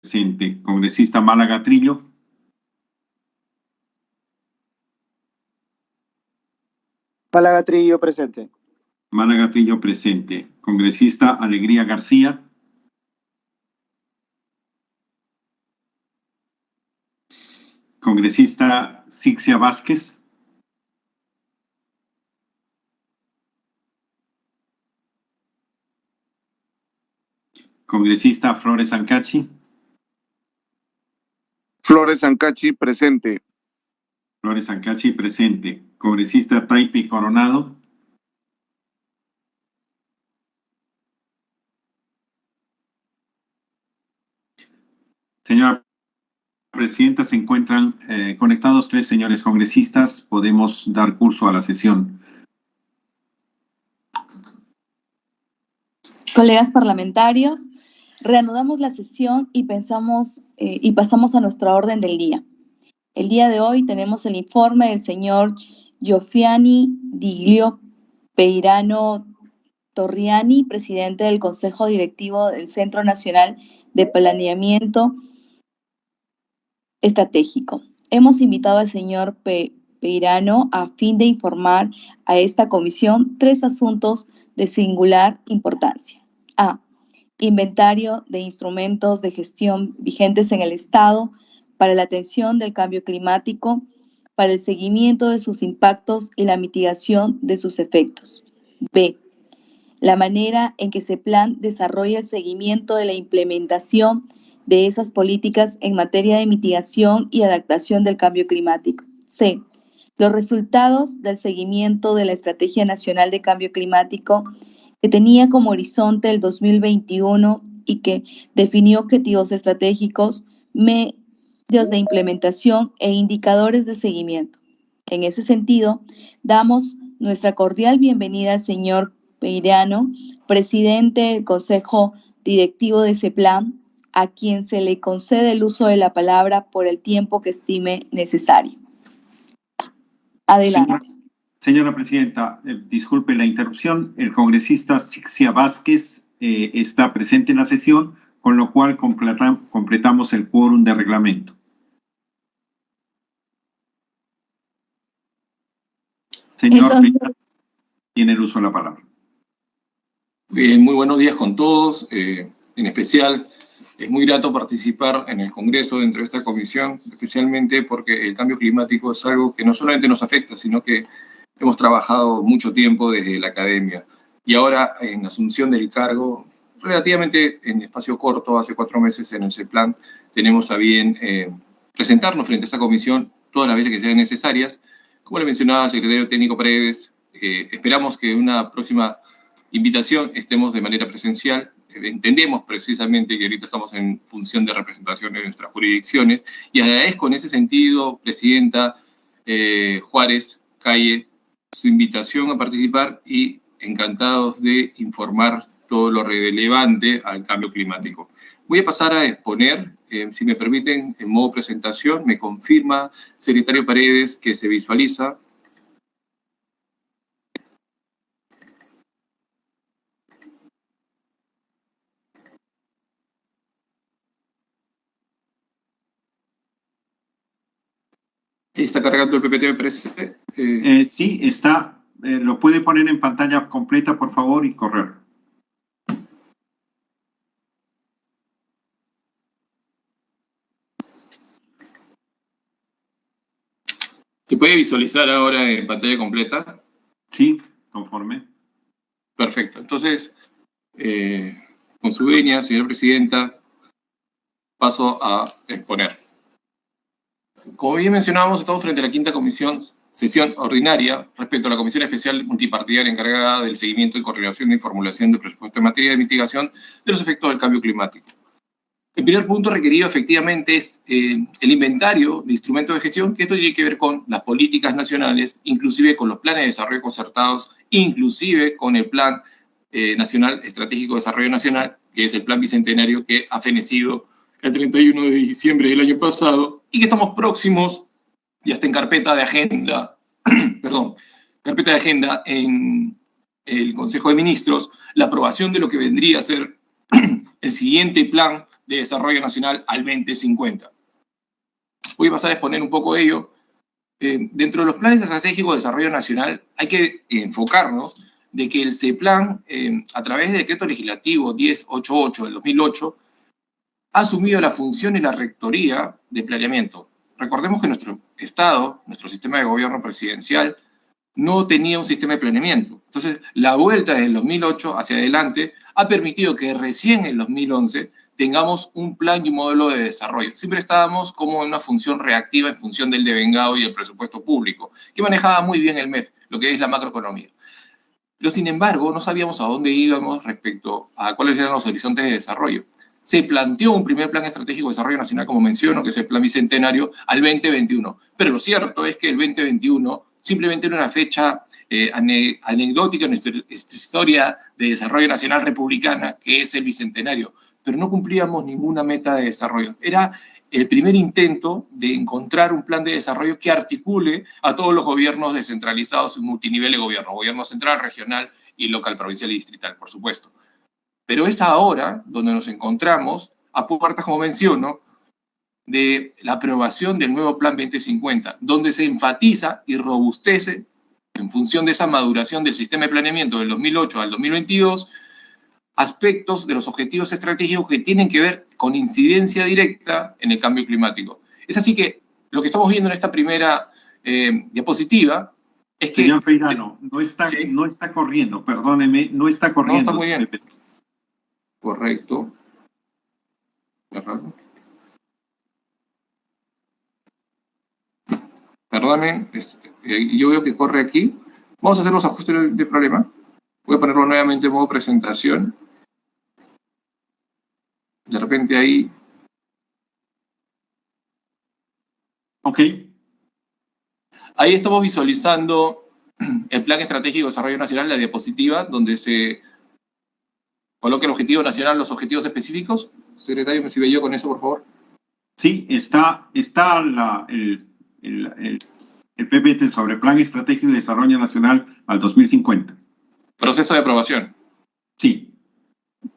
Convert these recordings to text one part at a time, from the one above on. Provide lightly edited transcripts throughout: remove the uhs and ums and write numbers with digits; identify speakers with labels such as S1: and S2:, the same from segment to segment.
S1: Presente. Congresista Málaga Trillo.
S2: Málaga Trillo, presente.
S1: Málaga Trillo, presente. Congresista Alegría García. Congresista Sixia Vázquez. Congresista Flores Ancachi.
S3: Flores Ancachi, presente.
S1: Flores Ancachi, presente. Congresista Taipi Coronado. Señora Presidenta, se encuentran conectados 3 señores congresistas. Podemos dar curso a la sesión.
S4: Colegas parlamentarios, reanudamos la sesión y pasamos a nuestra orden del día. El día de hoy tenemos el informe del señor Giofiani Diglio Peirano Torriani, presidente del Consejo Directivo del Centro Nacional de Planeamiento Estratégico. Hemos invitado al señor Peirano a fin de informar a esta comisión 3 asuntos de singular importancia. A. Inventario de instrumentos de gestión vigentes en el Estado para la atención del cambio climático, para el seguimiento de sus impactos y la mitigación de sus efectos. B. La manera en que ese plan desarrolla el seguimiento de la implementación de esas políticas en materia de mitigación y adaptación del cambio climático. C. Los resultados del seguimiento de la Estrategia Nacional de Cambio Climático que tenía como horizonte el 2021 y que definió objetivos estratégicos, medios de implementación e indicadores de seguimiento. En ese sentido, damos nuestra cordial bienvenida al señor Peirano, presidente del Consejo Directivo de ese plan, a quien se le concede el uso de la palabra por el tiempo que estime necesario. Adelante.
S1: Señora Presidenta, disculpe la interrupción. El congresista Sixia Vázquez está presente en la sesión, con lo cual completamos el quórum de reglamento. Señor Peirano, tiene el uso de la palabra.
S5: Muy buenos días con todos. En especial, es muy grato participar en el Congreso dentro de esta comisión, especialmente porque el cambio climático es algo que no solamente nos afecta, sino que hemos trabajado mucho tiempo desde la academia. Y ahora, en asunción del cargo, relativamente en espacio corto, hace 4 meses en el CEPLAN, tenemos a bien presentarnos frente a esta comisión todas las veces que sean necesarias. Como le mencionaba el secretario técnico Paredes, esperamos que en una próxima invitación estemos de manera presencial. Entendemos precisamente que ahorita estamos en función de representación de nuestras jurisdicciones y agradezco en ese sentido, Presidenta Juárez Calle, su invitación a participar y encantados de informar todo lo relevante al cambio climático. Voy a pasar a exponer, si me permiten, en modo presentación. Me confirma, secretario Paredes, que se visualiza. ¿Está cargando el PPT, me parece?
S1: Sí, está. Lo puede poner en pantalla completa, por favor, y correr.
S5: ¿Se puede visualizar ahora en pantalla completa?
S1: Sí, conforme.
S5: Perfecto. Entonces, con su venia, señora Presidenta, paso a exponer. Como bien mencionábamos, estamos frente a la quinta sesión ordinaria respecto a la Comisión Especial Multipartidaria encargada del seguimiento y coordinación de formulación de presupuesto en materia de mitigación de los efectos del cambio climático. El primer punto requerido efectivamente es el inventario de instrumentos de gestión, que esto tiene que ver con las políticas nacionales, inclusive con los planes de desarrollo concertados, inclusive con el Plan Nacional Estratégico de Desarrollo Nacional, que es el plan bicentenario que ha fenecido el 31 de diciembre del año pasado y que estamos próximos, ya está en carpeta de agenda, carpeta de agenda en el Consejo de Ministros, la aprobación de lo que vendría a ser el siguiente plan de Desarrollo Nacional al 2050. Voy a pasar a exponer un poco de ello. Dentro de los planes estratégicos de desarrollo nacional hay que enfocarnos de que el CEPLAN, a través del decreto legislativo 1088 del 2008, ha asumido la función y la rectoría de planeamiento. Recordemos que nuestro Estado, nuestro sistema de gobierno presidencial, no tenía un sistema de planeamiento. Entonces, la vuelta del 2008 hacia adelante ha permitido que recién en 2011 tengamos un plan y un modelo de desarrollo. Siempre estábamos como en una función reactiva en función del devengado y el presupuesto público, que manejaba muy bien el MEF, lo que es la macroeconomía. Pero sin embargo, no sabíamos a dónde íbamos respecto a cuáles eran los horizontes de desarrollo. Se planteó un primer plan estratégico de desarrollo nacional, como menciono, que es el plan bicentenario, al 2021. Pero lo cierto es que el 2021 simplemente era una fecha anecdótica en nuestra historia de desarrollo nacional republicana, que es el bicentenario. Pero no cumplíamos ninguna meta de desarrollo. Era el primer intento de encontrar un plan de desarrollo que articule a todos los gobiernos descentralizados y multinivel de gobierno, gobierno central, regional y local, provincial y distrital, por supuesto. Pero es ahora donde nos encontramos, a puertas, como menciono, de la aprobación del nuevo Plan 2050, donde se enfatiza y robustece, en función de esa maduración del sistema de planeamiento del 2008 al 2022, aspectos de los objetivos estratégicos que tienen que ver con incidencia directa en el cambio climático. Es así que lo que estamos viendo en esta primera diapositiva es que...
S1: Señor Peirano, no está corriendo, perdóneme, no está corriendo.
S5: No, está muy bien. Correcto. Perdóname, yo veo que corre aquí. Vamos a hacer los ajustes de problema. Voy a ponerlo nuevamente en modo presentación. De repente ahí...
S1: Ok.
S5: Ahí estamos visualizando el Plan Estratégico de Desarrollo Nacional, la diapositiva, donde se coloca el objetivo nacional, los objetivos específicos. Secretario, ¿me sirve yo con eso, por favor?
S1: Sí, está el PPT sobre Plan Estratégico de Desarrollo Nacional al 2050.
S5: Proceso de aprobación.
S1: Sí.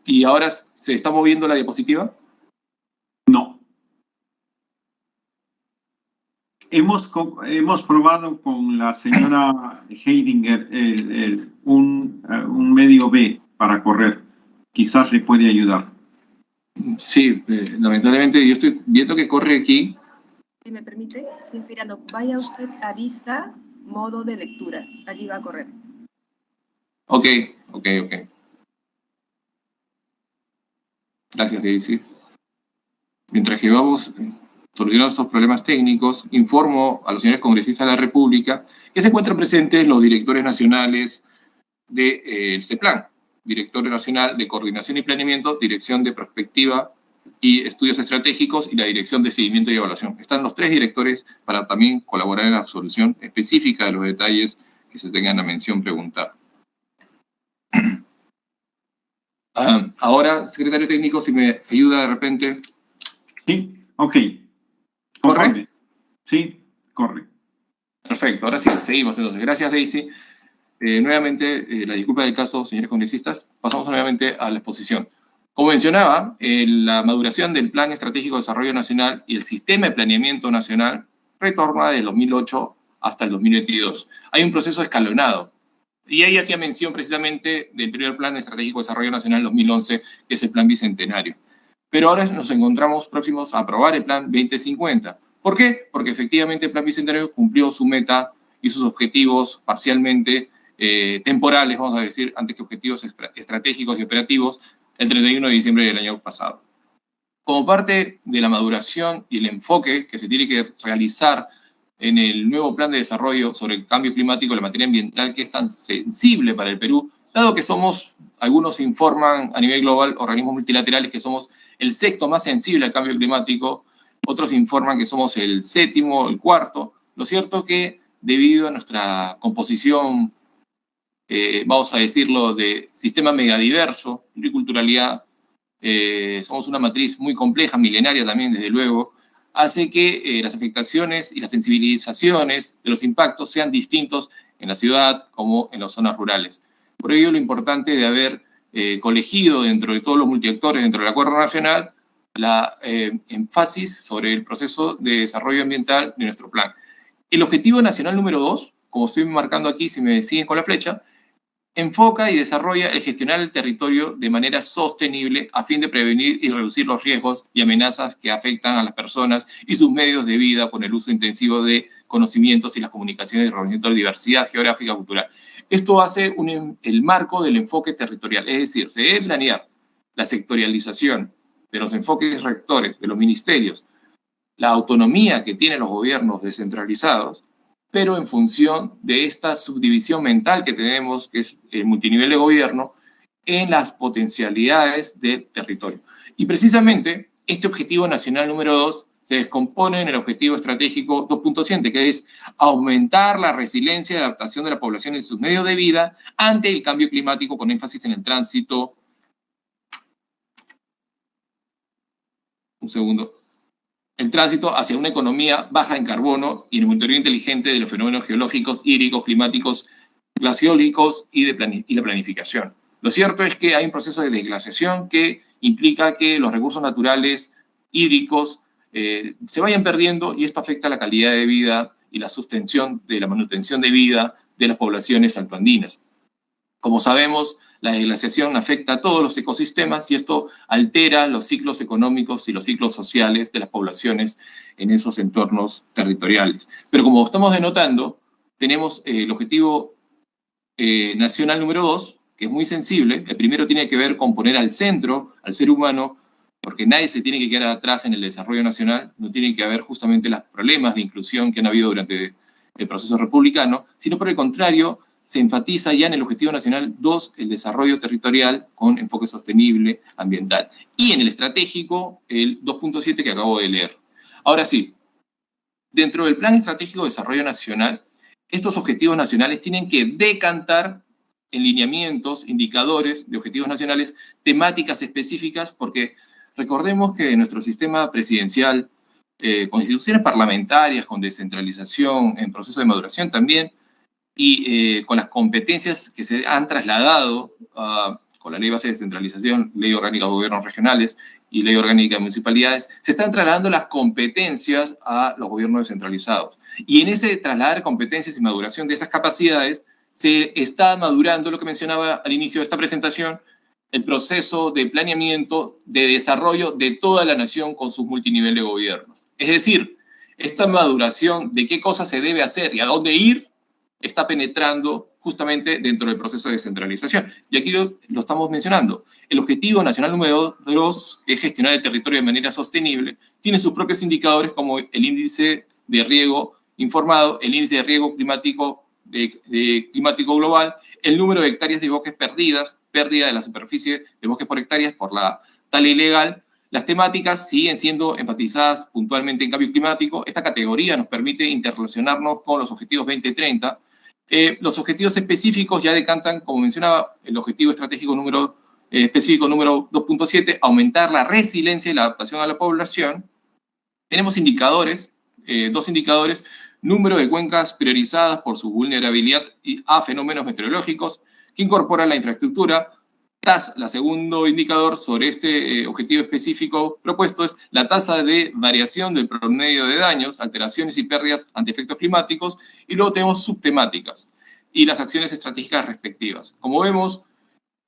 S5: ¿Y ahora se está moviendo la diapositiva?
S1: No. Hemos probado con la señora Heidinger un medio B para correr. Quizás le puede ayudar.
S5: Sí, lamentablemente yo estoy viendo que corre aquí.
S6: Si me permite, señor Peirano, vaya usted a vista, modo de lectura. Allí va a correr.
S5: Ok. Gracias, Daisy. Mientras que vamos solucionando estos problemas técnicos, informo a los señores congresistas de la República que se encuentran presentes los directores nacionales del CEPLAN, Director Nacional de Coordinación y Planeamiento, Dirección de Prospectiva y Estudios Estratégicos y la Dirección de Seguimiento y Evaluación. Están los tres directores para también colaborar en la solución específica de los detalles que se tengan a mención preguntar. Ahora, secretario técnico, si me ayuda de repente.
S1: Sí, ok.
S5: ¿Corre?
S1: Sí, corre.
S5: Perfecto, ahora sí, seguimos entonces. Gracias, Daisy. Nuevamente, la disculpa del caso, señores congresistas. Pasamos nuevamente a la exposición. Como mencionaba, la maduración del Plan Estratégico de Desarrollo Nacional y el Sistema de Planeamiento Nacional retorna del 2008 hasta el 2022. Hay un proceso escalonado. Y ahí hacía mención precisamente del primer Plan Estratégico de Desarrollo Nacional 2011, que es el Plan Bicentenario. Pero ahora nos encontramos próximos a aprobar el Plan 2050. ¿Por qué? Porque efectivamente el Plan Bicentenario cumplió su meta y sus objetivos parcialmente temporales, vamos a decir, antes que objetivos estratégicos y operativos, el 31 de diciembre del año pasado. Como parte de la maduración y el enfoque que se tiene que realizar en el nuevo plan de desarrollo sobre el cambio climático y la materia ambiental, que es tan sensible para el Perú, dado que somos, algunos informan a nivel global, organismos multilaterales, que somos el sexto más sensible al cambio climático, otros informan que somos el séptimo, el cuarto. Lo cierto es que debido a nuestra composición, vamos a decirlo, de sistema megadiverso, pluriculturalidad, somos una matriz muy compleja, milenaria también, desde luego, hace que las afectaciones y las sensibilizaciones de los impactos sean distintos en la ciudad como en las zonas rurales. Por ello, lo importante de haber colegido dentro de todos los multiactores dentro del Acuerdo Nacional la énfasis sobre el proceso de desarrollo ambiental de nuestro plan. El objetivo nacional número 2, como estoy marcando aquí, si me siguen con la flecha, enfoca y desarrolla el gestionar el territorio de manera sostenible a fin de prevenir y reducir los riesgos y amenazas que afectan a las personas y sus medios de vida con el uso intensivo de conocimientos y las comunicaciones de reconocimiento de diversidad geográfica y cultural. Esto hace el marco del enfoque territorial, es decir, se debe planear la sectorialización de los enfoques rectores de los ministerios, la autonomía que tienen los gobiernos descentralizados, pero en función de esta subdivisión mental que tenemos, que es el multinivel de gobierno, en las potencialidades del territorio. Y precisamente este objetivo nacional número 2 se descompone en el objetivo estratégico 2.7, que es aumentar la resiliencia y adaptación de la población en sus medios de vida ante el cambio climático, con énfasis en el tránsito. Un segundo. El tránsito hacia una economía baja en carbono y el monitoreo inteligente de los fenómenos geológicos, hídricos, climáticos, glaciológicos y la planificación. Lo cierto es que hay un proceso de desglaciación que implica que los recursos naturales hídricos se vayan perdiendo, y esto afecta la calidad de vida y la sostención de la manutención de vida de las poblaciones altoandinas. Como sabemos, la desglaciación afecta a todos los ecosistemas y esto altera los ciclos económicos y los ciclos sociales de las poblaciones en esos entornos territoriales. Pero como estamos denotando, tenemos el objetivo nacional número 2, que es muy sensible. El primero tiene que ver con poner al centro al ser humano, porque nadie se tiene que quedar atrás en el desarrollo nacional, no tienen que haber justamente los problemas de inclusión que han habido durante el proceso republicano, sino por el contrario, se enfatiza ya en el Objetivo Nacional 2 el desarrollo territorial con enfoque sostenible ambiental. Y en el estratégico, el 2.7 que acabo de leer. Ahora sí, dentro del Plan Estratégico de Desarrollo Nacional, estos objetivos nacionales tienen que decantar en lineamientos, indicadores de objetivos nacionales, temáticas específicas, porque recordemos que nuestro sistema presidencial, con instituciones parlamentarias, con descentralización, en proceso de maduración también, y con las competencias que se han trasladado con la Ley Base de Descentralización, Ley Orgánica de Gobiernos Regionales y Ley Orgánica de Municipalidades, se están trasladando las competencias a los gobiernos descentralizados. Y en ese trasladar competencias y maduración de esas capacidades, se está madurando lo que mencionaba al inicio de esta presentación, el proceso de planeamiento, de desarrollo de toda la nación con sus multinivel de gobiernos. Es decir, esta maduración de qué cosas se debe hacer y a dónde ir, está penetrando justamente dentro del proceso de descentralización. Y aquí lo estamos mencionando. El objetivo nacional número 2, que es gestionar el territorio de manera sostenible, tiene sus propios indicadores como el índice de riego informado, el índice de riego climático, climático global, el número de hectáreas de bosques perdidas, pérdida de la superficie de bosques por hectáreas por la tala ilegal. Las temáticas siguen siendo enfatizadas puntualmente en cambio climático. Esta categoría nos permite interrelacionarnos con los objetivos 2030. Los objetivos específicos ya decantan, como mencionaba, el objetivo estratégico específico número 2.7, aumentar la resiliencia y la adaptación a la población. Tenemos indicadores, dos indicadores: número de cuencas priorizadas por su vulnerabilidad a fenómenos meteorológicos, que incorpora la infraestructura. La segundo indicador sobre este objetivo específico propuesto es la tasa de variación del promedio de daños, alteraciones y pérdidas ante efectos climáticos, y luego tenemos subtemáticas y las acciones estratégicas respectivas. Como vemos,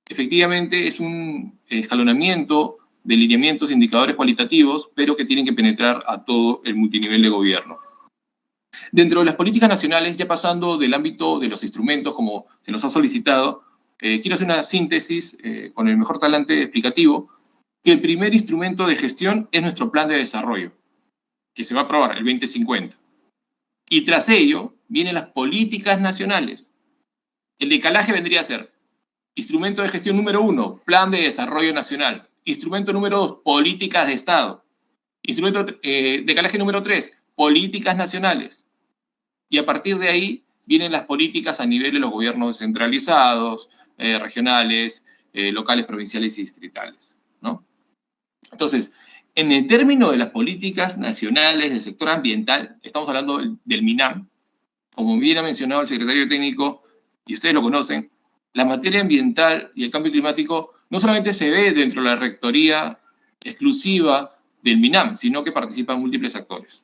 S5: efectivamente es un escalonamiento de lineamientos e indicadores cualitativos, pero que tienen que penetrar a todo el multinivel de gobierno. Dentro de las políticas nacionales, ya pasando del ámbito de los instrumentos, como se nos ha solicitado, quiero hacer una síntesis con el mejor talante explicativo, que el primer instrumento de gestión es nuestro plan de desarrollo, que se va a aprobar el 2050. Y tras ello vienen las políticas nacionales. El decalaje vendría a ser instrumento de gestión número 1, plan de desarrollo nacional. Instrumento número 2, políticas de Estado. Instrumento decalaje número 3, políticas nacionales. Y a partir de ahí vienen las políticas a nivel de los gobiernos descentralizados, regionales, locales, provinciales y distritales, ¿no? Entonces, en el término de las políticas nacionales del sector ambiental, estamos hablando del MINAM. Como bien ha mencionado el secretario técnico, y ustedes lo conocen, la materia ambiental y el cambio climático no solamente se ve dentro de la rectoría exclusiva del MINAM, sino que participan múltiples actores.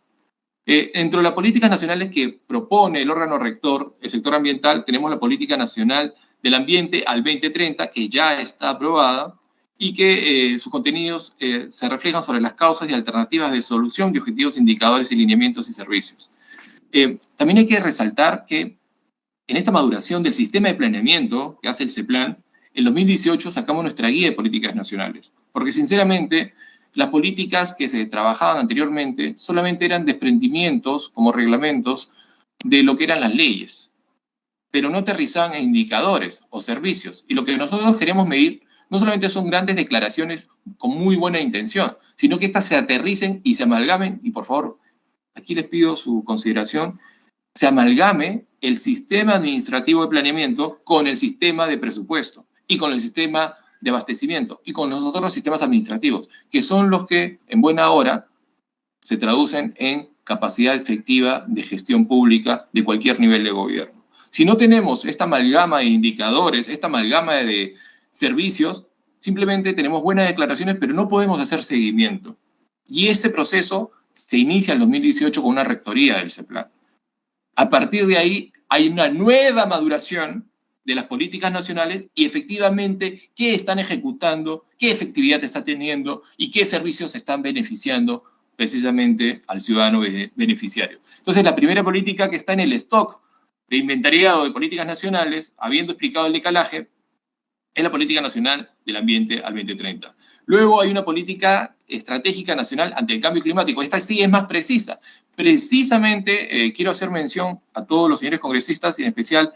S5: Dentro de las políticas nacionales que propone el órgano rector, el sector ambiental, tenemos la Política Nacional del Ambiente al 2030, que ya está aprobada, y que sus contenidos se reflejan sobre las causas y alternativas de solución de objetivos, indicadores, lineamientos y servicios. También hay que resaltar que en esta maduración del sistema de planeamiento que hace el CEPLAN, en 2018 sacamos nuestra guía de políticas nacionales, porque sinceramente las políticas que se trabajaban anteriormente solamente eran desprendimientos como reglamentos de lo que eran las leyes, pero no aterrizaban en indicadores o servicios. Y lo que nosotros queremos medir no solamente son grandes declaraciones con muy buena intención, sino que éstas se aterricen y se amalgamen, y por favor, aquí les pido su consideración, se amalgame el sistema administrativo de planeamiento con el sistema de presupuesto y con el sistema de abastecimiento y con los otros sistemas administrativos, que son los que en buena hora se traducen en capacidad efectiva de gestión pública de cualquier nivel de gobierno. Si no tenemos esta amalgama de indicadores, esta amalgama de servicios, simplemente tenemos buenas declaraciones, pero no podemos hacer seguimiento. Y ese proceso se inicia en 2018 con una rectoría del CEPLAN. A partir de ahí hay una nueva maduración de las políticas nacionales y efectivamente qué están ejecutando, qué efectividad está teniendo y qué servicios están beneficiando precisamente al ciudadano beneficiario. Entonces, la primera política que está en el stock de inventariado de políticas nacionales, habiendo explicado el decalaje, es la Política Nacional del Ambiente al 2030. Luego hay una política estratégica nacional ante el cambio climático. Esta sí es más precisa. Precisamente quiero hacer mención a todos los señores congresistas y en especial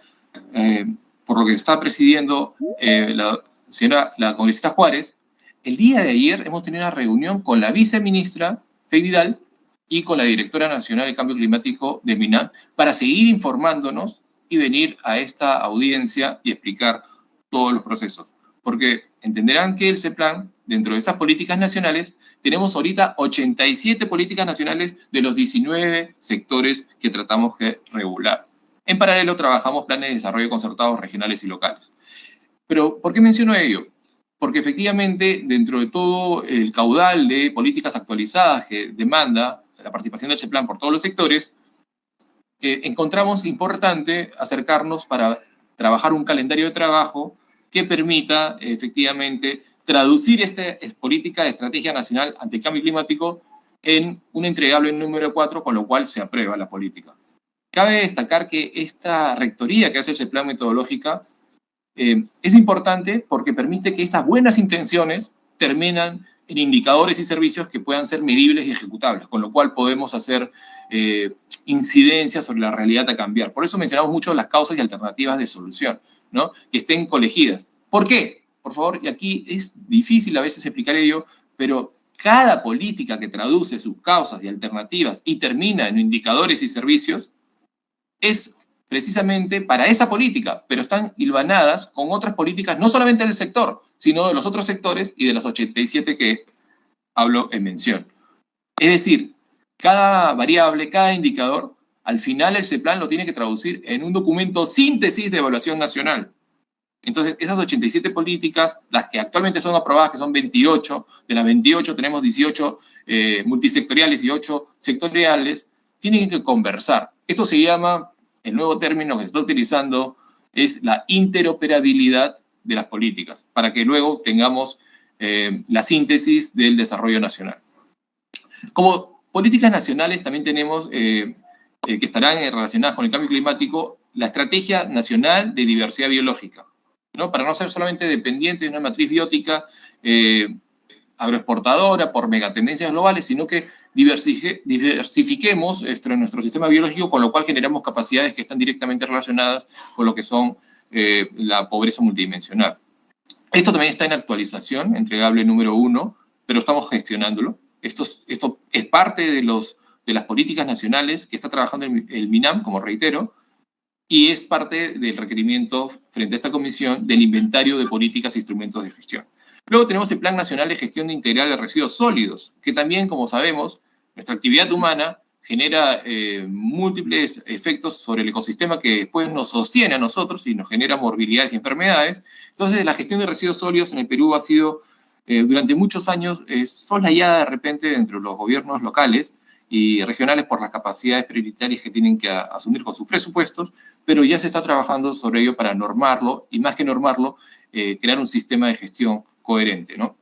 S5: por lo que está presidiendo la congresista Juárez. El día de ayer hemos tenido una reunión con la viceministra Fey Vidal y con la directora nacional de cambio climático de MINAM para seguir informándonos y venir a esta audiencia y explicar todos los procesos. Porque entenderán que el CEPLAN, dentro de esas políticas nacionales, tenemos ahorita 87 políticas nacionales de los 19 sectores que tratamos de regular. En paralelo trabajamos planes de desarrollo concertados regionales y locales. Pero, ¿por qué menciono ello? Porque efectivamente, dentro de todo el caudal de políticas actualizadas que demanda la participación del CEPLAN por todos los sectores, encontramos importante acercarnos para trabajar un calendario de trabajo que permita efectivamente traducir esta política de estrategia nacional ante el cambio climático en un entregable número 4, con lo cual se aprueba la política. Cabe destacar que esta rectoría que hace el CEPLAN metodológica es importante porque permite que estas buenas intenciones terminan en indicadores y servicios que puedan ser medibles y ejecutables, con lo cual podemos hacer incidencias sobre la realidad a cambiar. Por eso mencionamos mucho las causas y alternativas de solución, ¿no? Que estén colegidas. ¿Por qué? Por favor, y aquí es difícil a veces explicar ello, pero cada política que traduce sus causas y alternativas y termina en indicadores y servicios es precisamente para esa política, pero están hilvanadas con otras políticas, no solamente del sector, sino de los otros sectores y de las 87 que hablo en mención. Es decir, cada variable, cada indicador, al final el CEPLAN lo tiene que traducir en un documento síntesis de evaluación nacional. Entonces, esas 87 políticas, las que actualmente son aprobadas, que son 28, de las 28 tenemos 18 multisectoriales y 8 sectoriales, tienen que conversar. Esto se llama, el nuevo término que se está utilizando es la interoperabilidad de las políticas, para que luego tengamos la síntesis del desarrollo nacional. Como políticas nacionales también tenemos, que estarán relacionadas con el cambio climático, la Estrategia Nacional de Diversidad Biológica, ¿no? Para no ser solamente dependientes de una matriz biótica agroexportadora por megatendencias globales, sino que diversifiquemos nuestro sistema biológico, con lo cual generamos capacidades que están directamente relacionadas con lo que son la pobreza multidimensional. Esto también está en actualización, entregable número 1, pero estamos gestionándolo. Esto es parte de las políticas nacionales que está trabajando el MINAM, como reitero, y es parte del requerimiento frente a esta comisión del inventario de políticas e instrumentos de gestión. Luego tenemos el Plan Nacional de Gestión Integral de Residuos Sólidos, que también, como sabemos, nuestra actividad humana genera múltiples efectos sobre el ecosistema que después nos sostiene a nosotros y nos genera morbilidades y enfermedades. Entonces, la gestión de residuos sólidos en el Perú ha sido durante muchos años es soslayada de repente entre los gobiernos locales y regionales por las capacidades prioritarias que tienen que asumir con sus presupuestos, pero ya se está trabajando sobre ello para normarlo, y más que normarlo, crear un sistema de gestión coherente, ¿no?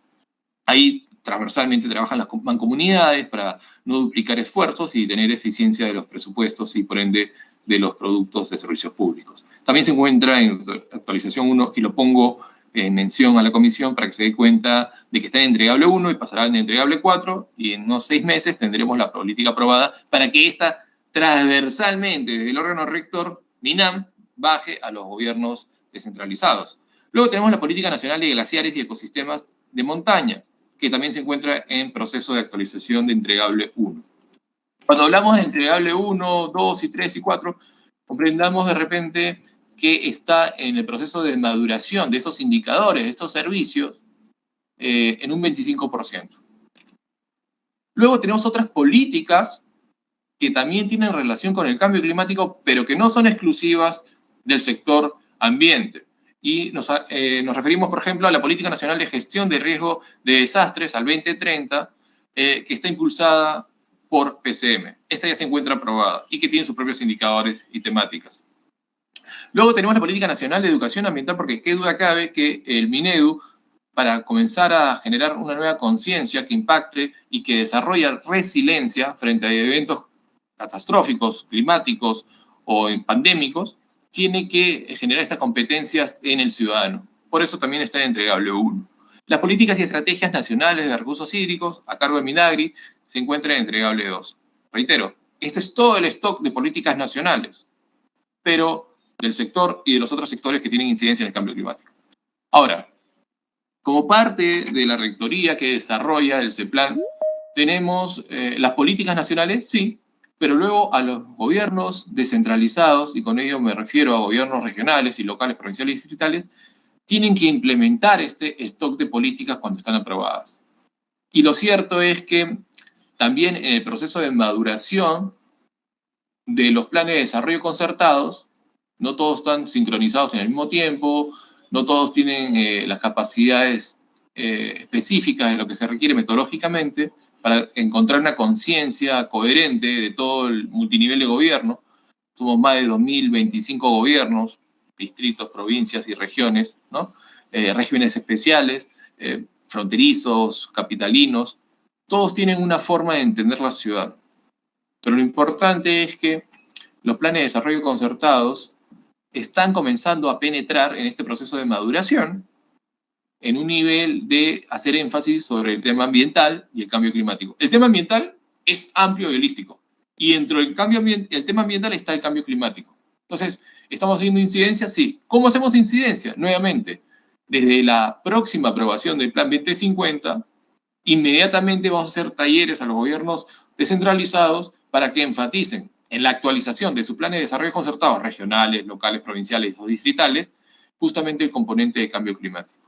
S5: Ahí transversalmente trabajan las mancomunidades para no duplicar esfuerzos y tener eficiencia de los presupuestos y por ende de los productos de servicios públicos. También se encuentra en actualización 1, y lo pongo en mención a la comisión para que se dé cuenta de que está en entregable 1 y pasará en entregable 4, y en unos 6 meses tendremos la política aprobada para que esta transversalmente desde el órgano rector, MINAM, baje a los gobiernos descentralizados. Luego tenemos la Política Nacional de Glaciares y Ecosistemas de Montaña, que también se encuentra en proceso de actualización de entregable 1. Cuando hablamos de entregable 1, 2 y 3 y 4, comprendamos de repente que está en el proceso de maduración de estos indicadores, de estos servicios, en un 25%. Luego tenemos otras políticas que también tienen relación con el cambio climático, pero que no son exclusivas del sector ambiente. Y nos referimos, por ejemplo, a la Política Nacional de Gestión de Riesgo de Desastres al 2030, que está impulsada por PCM. Esta ya se encuentra aprobada y que tiene sus propios indicadores y temáticas. Luego tenemos la Política Nacional de Educación Ambiental, porque qué duda cabe que el Minedu, para comenzar a generar una nueva conciencia que impacte y que desarrolle resiliencia frente a eventos catastróficos, climáticos o pandémicos, tiene que generar estas competencias en el ciudadano. Por eso también está en entregable 1. Las políticas y estrategias nacionales de recursos hídricos, a cargo de Minagri, se encuentran en entregable 2. Reitero, este es todo el stock de políticas nacionales, pero del sector y de los otros sectores que tienen incidencia en el cambio climático. Ahora, como parte de la rectoría que desarrolla el CEPLAN, tenemos las políticas nacionales, sí, pero luego a los gobiernos descentralizados, y con ello me refiero a gobiernos regionales y locales, provinciales y distritales, tienen que implementar este stock de políticas cuando están aprobadas. Y lo cierto es que también en el proceso de maduración de los planes de desarrollo concertados, no todos están sincronizados en el mismo tiempo, no todos tienen las capacidades específicas de lo que se requiere metodológicamente para encontrar una conciencia coherente de todo el multinivel de gobierno. Somos más de 2.025 gobiernos, distritos, provincias y regiones, ¿no? Regímenes especiales, fronterizos, capitalinos, todos tienen una forma de entender la ciudad. Pero lo importante es que los planes de desarrollo concertados están comenzando a penetrar en este proceso de maduración en un nivel de hacer énfasis sobre el tema ambiental y el cambio climático. El tema ambiental es amplio y holístico, y dentro del tema ambiental está el cambio climático. Entonces, ¿estamos haciendo incidencia? Sí. ¿Cómo hacemos incidencia? Nuevamente, desde la próxima aprobación del Plan 2050, inmediatamente vamos a hacer talleres a los gobiernos descentralizados para que enfaticen en la actualización de sus planes de desarrollo concertados, regionales, locales, provinciales o distritales, justamente el componente de cambio climático.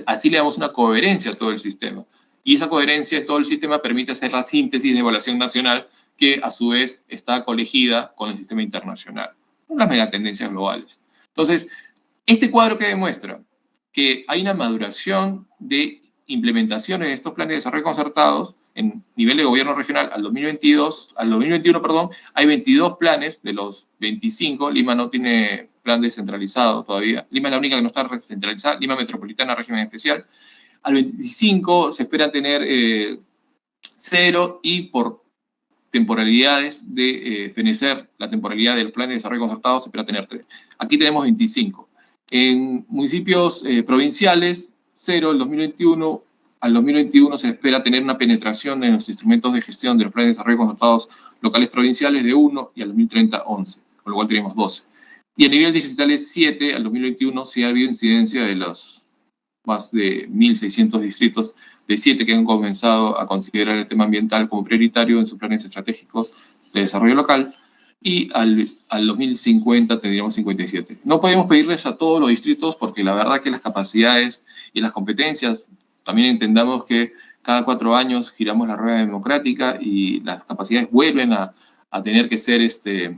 S5: Así le damos una coherencia a todo el sistema. Y esa coherencia de todo el sistema permite hacer la síntesis de evaluación nacional, que a su vez está colegida con el sistema internacional, con las megatendencias globales. Entonces, este cuadro que demuestra que hay una maduración de implementaciones de estos planes de desarrollo concertados en nivel de gobierno regional al 2021, hay 22 planes de los 25. Lima no tiene plan descentralizado todavía. Lima es la única que no está descentralizada. Lima Metropolitana, régimen especial. Al 25 se espera tener 0, y por temporalidades de fenecer la temporalidad del plan de desarrollo concertado se espera tener 3. Aquí tenemos 25. En municipios provinciales, 0 el 2021. Al 2021 se espera tener una penetración en los instrumentos de gestión de los planes de desarrollo concertados locales provinciales de 1, y al 2030 11, con lo cual tenemos 12. Y a nivel distritales 7, al 2021 sí ha habido incidencia de los más de 1.600 distritos de 7 que han comenzado a considerar el tema ambiental como prioritario en sus planes estratégicos de desarrollo local, y al 2050 tendríamos 57. No podemos pedirles a todos los distritos, porque la verdad que las capacidades y las competencias, también entendamos que cada 4 años giramos la rueda democrática y las capacidades vuelven a tener que ser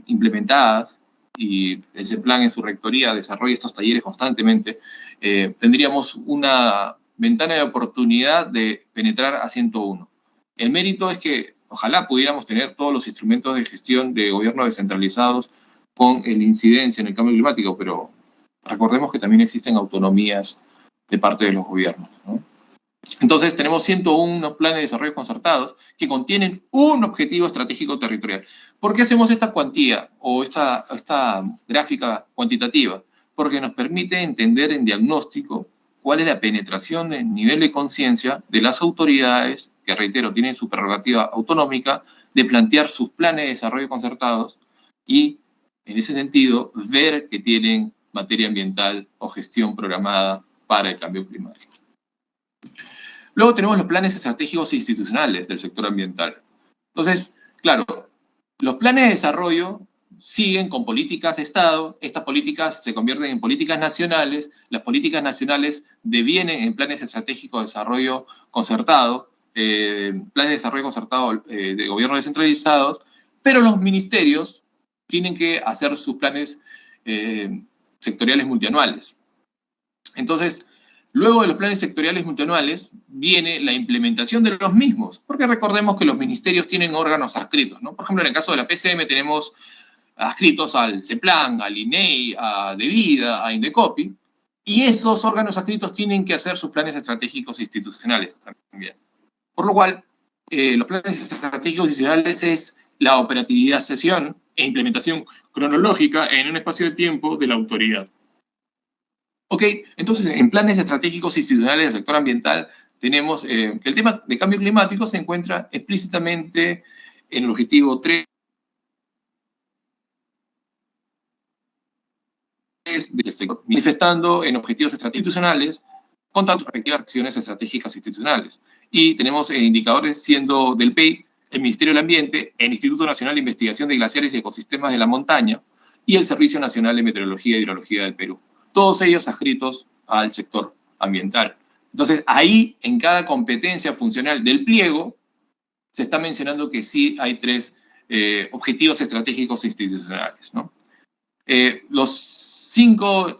S5: implementadas, y ese plan en su rectoría desarrolla estos talleres constantemente. Tendríamos una ventana de oportunidad de penetrar a 101. El mérito es que ojalá pudiéramos tener todos los instrumentos de gestión de gobierno descentralizados con la incidencia en el cambio climático, pero recordemos que también existen autonomías de parte de los gobiernos, ¿no? Entonces tenemos 101 planes de desarrollo concertados que contienen un objetivo estratégico territorial. ¿Por qué hacemos esta cuantía o esta gráfica cuantitativa? Porque nos permite entender en diagnóstico cuál es la penetración del nivel de conciencia de las autoridades, que reitero, tienen su prerrogativa autonómica, de plantear sus planes de desarrollo concertados y, en ese sentido, ver que tienen materia ambiental o gestión programada para el cambio climático. Luego tenemos los planes estratégicos institucionales del sector ambiental. Entonces, claro, los planes de desarrollo siguen con políticas de Estado, estas políticas se convierten en políticas nacionales, las políticas nacionales devienen en planes estratégicos de desarrollo concertado, planes de desarrollo concertado de gobierno descentralizados, pero los ministerios tienen que hacer sus planes sectoriales multianuales. Entonces, luego de los planes sectoriales multianuales viene la implementación de los mismos, porque recordemos que los ministerios tienen órganos adscritos, ¿no? Por ejemplo, en el caso de la PCM tenemos adscritos al CEPLAN, al INEI, a DEVIDA, a INDECOPI, y esos órganos adscritos tienen que hacer sus planes estratégicos institucionales también. Por lo cual, los planes estratégicos institucionales es la operativización e implementación cronológica en un espacio de tiempo de la autoridad. Ok, entonces en planes estratégicos institucionales del sector ambiental tenemos que el tema de cambio climático se encuentra explícitamente en el objetivo 3 del sector, manifestando en objetivos estratégicos institucionales con sus respectivas acciones estratégicas institucionales. Y tenemos indicadores siendo del PEI, el Ministerio del Ambiente, el Instituto Nacional de Investigación de Glaciares y Ecosistemas de la Montaña y el Servicio Nacional de Meteorología e Hidrología del Perú. Todos ellos adscritos al sector ambiental. Entonces, ahí, en cada competencia funcional del pliego, se está mencionando que sí hay 3 objetivos estratégicos institucionales, ¿no? Los 5,